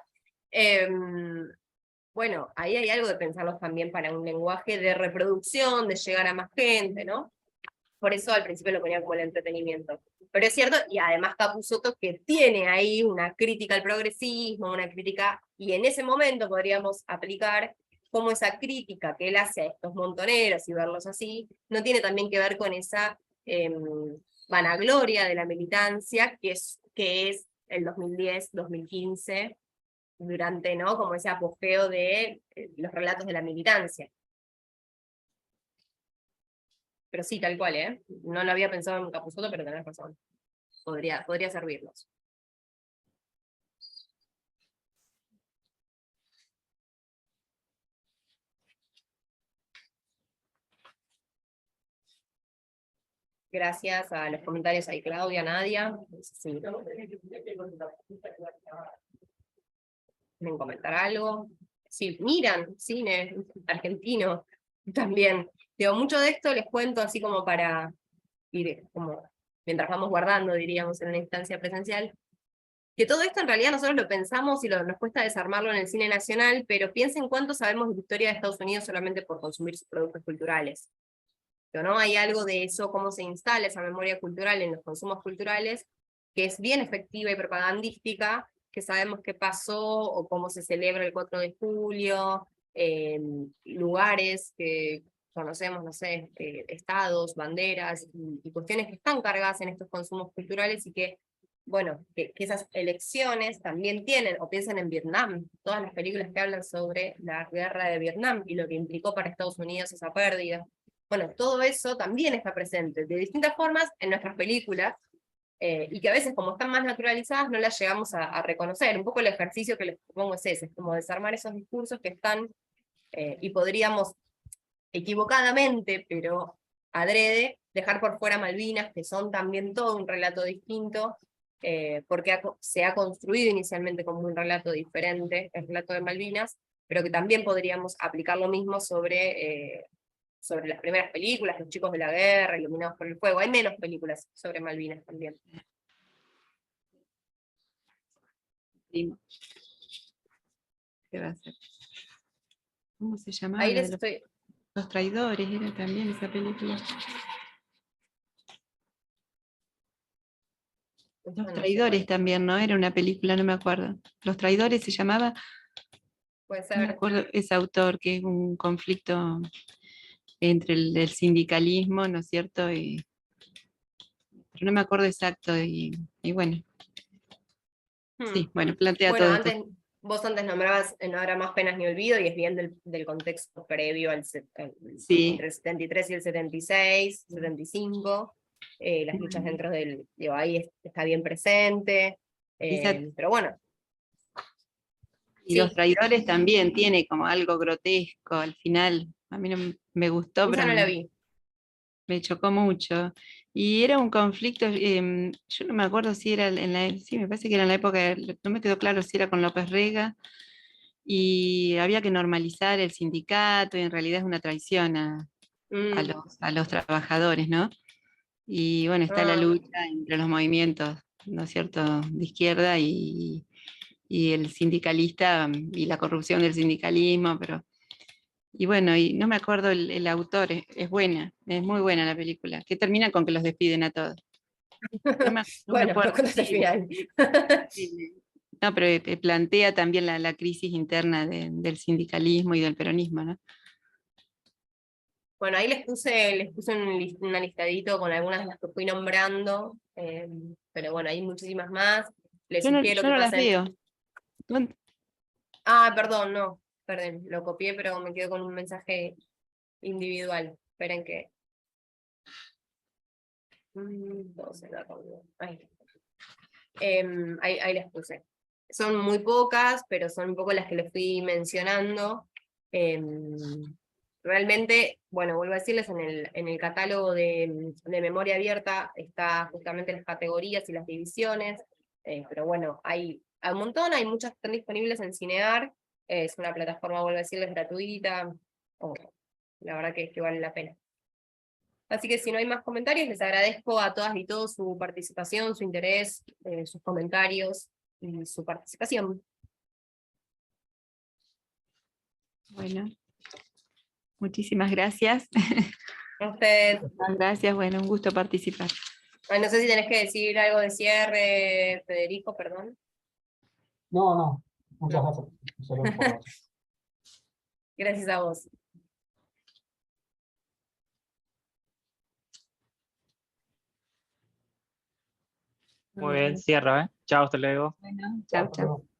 Bueno, ahí hay algo de pensarlos también para un lenguaje de reproducción, de llegar a más gente, ¿no? Por eso al principio lo ponía como el entretenimiento. Pero es cierto, y además Capusotto que tiene ahí una crítica al progresismo, una crítica, y en ese momento podríamos aplicar cómo esa crítica que él hace a estos montoneros y verlos así, no tiene también que ver con esa vanagloria de la militancia que es el 2010, 2015, durante, ¿no? Como ese apogeo de los relatos de la militancia. Pero sí, tal cual, ¿eh? No lo había pensado en Capusotto, pero tenés razón. Podría servirnos. Gracias a los comentarios ahí, Claudia, Nadia. Sí. ¿Quieren comentar algo? Sí, miran cine argentino también. Digo, mucho de esto les cuento así como para ir, como mientras vamos guardando, diríamos, en una instancia presencial, que todo esto en realidad nosotros lo pensamos y nos cuesta desarmarlo en el cine nacional, pero piensen cuánto sabemos de la historia de Estados Unidos solamente por consumir sus productos culturales. ¿No? Hay algo de eso, cómo se instala esa memoria cultural en los consumos culturales, que es bien efectiva y propagandística, que sabemos qué pasó o cómo se celebra el 4 de julio, lugares que conocemos, no sé, estados, banderas y cuestiones que están cargadas en estos consumos culturales y que, bueno, que esas elecciones también tienen, o piensan en Vietnam, todas las películas que hablan sobre la guerra de Vietnam y lo que implicó para Estados Unidos esa pérdida. Bueno, todo eso también está presente de distintas formas en nuestras películas, y que a veces como están más naturalizadas no las llegamos a reconocer. Un poco el ejercicio que les propongo es ese, es como desarmar esos discursos que están, y podríamos equivocadamente, pero adrede, dejar por fuera Malvinas, que son también todo un relato distinto, porque se ha construido inicialmente como un relato diferente, el relato de Malvinas, pero que también podríamos aplicar lo mismo sobre las primeras películas, Los chicos de la guerra, Iluminados por el fuego. Hay menos películas sobre Malvinas también. Primo. ¿Qué va a hacer? ¿Cómo se llamaba? Ahí La les de estoy... los traidores, era también esa película. Los traidores también, ¿no? Era una película, no me acuerdo. Los traidores se llamaba, Puede no me ser. acuerdo, ese autor, que es un conflicto entre el sindicalismo, ¿no es cierto? Pero no me acuerdo exacto, y bueno, sí, bueno, plantea Bueno, todo esto. vos antes nombrabas No habrá más penas ni olvido, y es bien del contexto previo Sí. entre el 73 y el 76, 75, las luchas dentro del, digo, ahí está bien presente, pero bueno. Y Sí, Los traidores también tiene como algo grotesco al final. A mí no me gustó, esa pero no la vi. me chocó mucho. Y era un conflicto, yo no me acuerdo si era sí, me parece que era en la época, no me quedó claro si era con López Rega, y había que normalizar el sindicato, y en realidad es una traición a los trabajadores, ¿no? Y bueno, está la lucha entre los movimientos, ¿no es cierto?, de izquierda y el sindicalista, y la corrupción del sindicalismo, pero... Y bueno, y no me acuerdo el autor, es buena, es muy buena la película, que termina con que los despiden a todos. No me Bueno, no acuerdo. contaste el final. Sí. No, pero plantea también la crisis interna del sindicalismo y del peronismo, ¿no? Bueno, ahí les puse un listadito con algunas de las que fui nombrando, pero bueno, hay muchísimas más. Les Yo no, sugiero yo que no las pasen... veo. ¿Dónde? Perdón, no, perdón, lo copié, pero me quedo con un mensaje individual. Esperen que... ¿dónde se la pongo? Ahí las puse. Son muy pocas, pero son un poco las que les fui mencionando. Realmente, bueno, vuelvo a decirles, en el catálogo de memoria abierta está justamente las categorías y las divisiones, pero bueno, hay un montón, hay muchas que están disponibles en Cinear, es una plataforma, vuelvo a decirles, gratuita, la verdad que vale la pena. Así que si no hay más comentarios, les agradezco a todas y todos su participación, su interés, sus comentarios y su participación. Bueno, muchísimas gracias. A ustedes. Muchas gracias, bueno, un gusto participar. No sé si tenés que decir algo de cierre, Federico, perdón. No, muchas gracias. Excelente por vos. Gracias a vos. Muy bien, cierro, ¿eh? Chao, hasta luego. Bueno, Chao, chau, hasta chau. luego.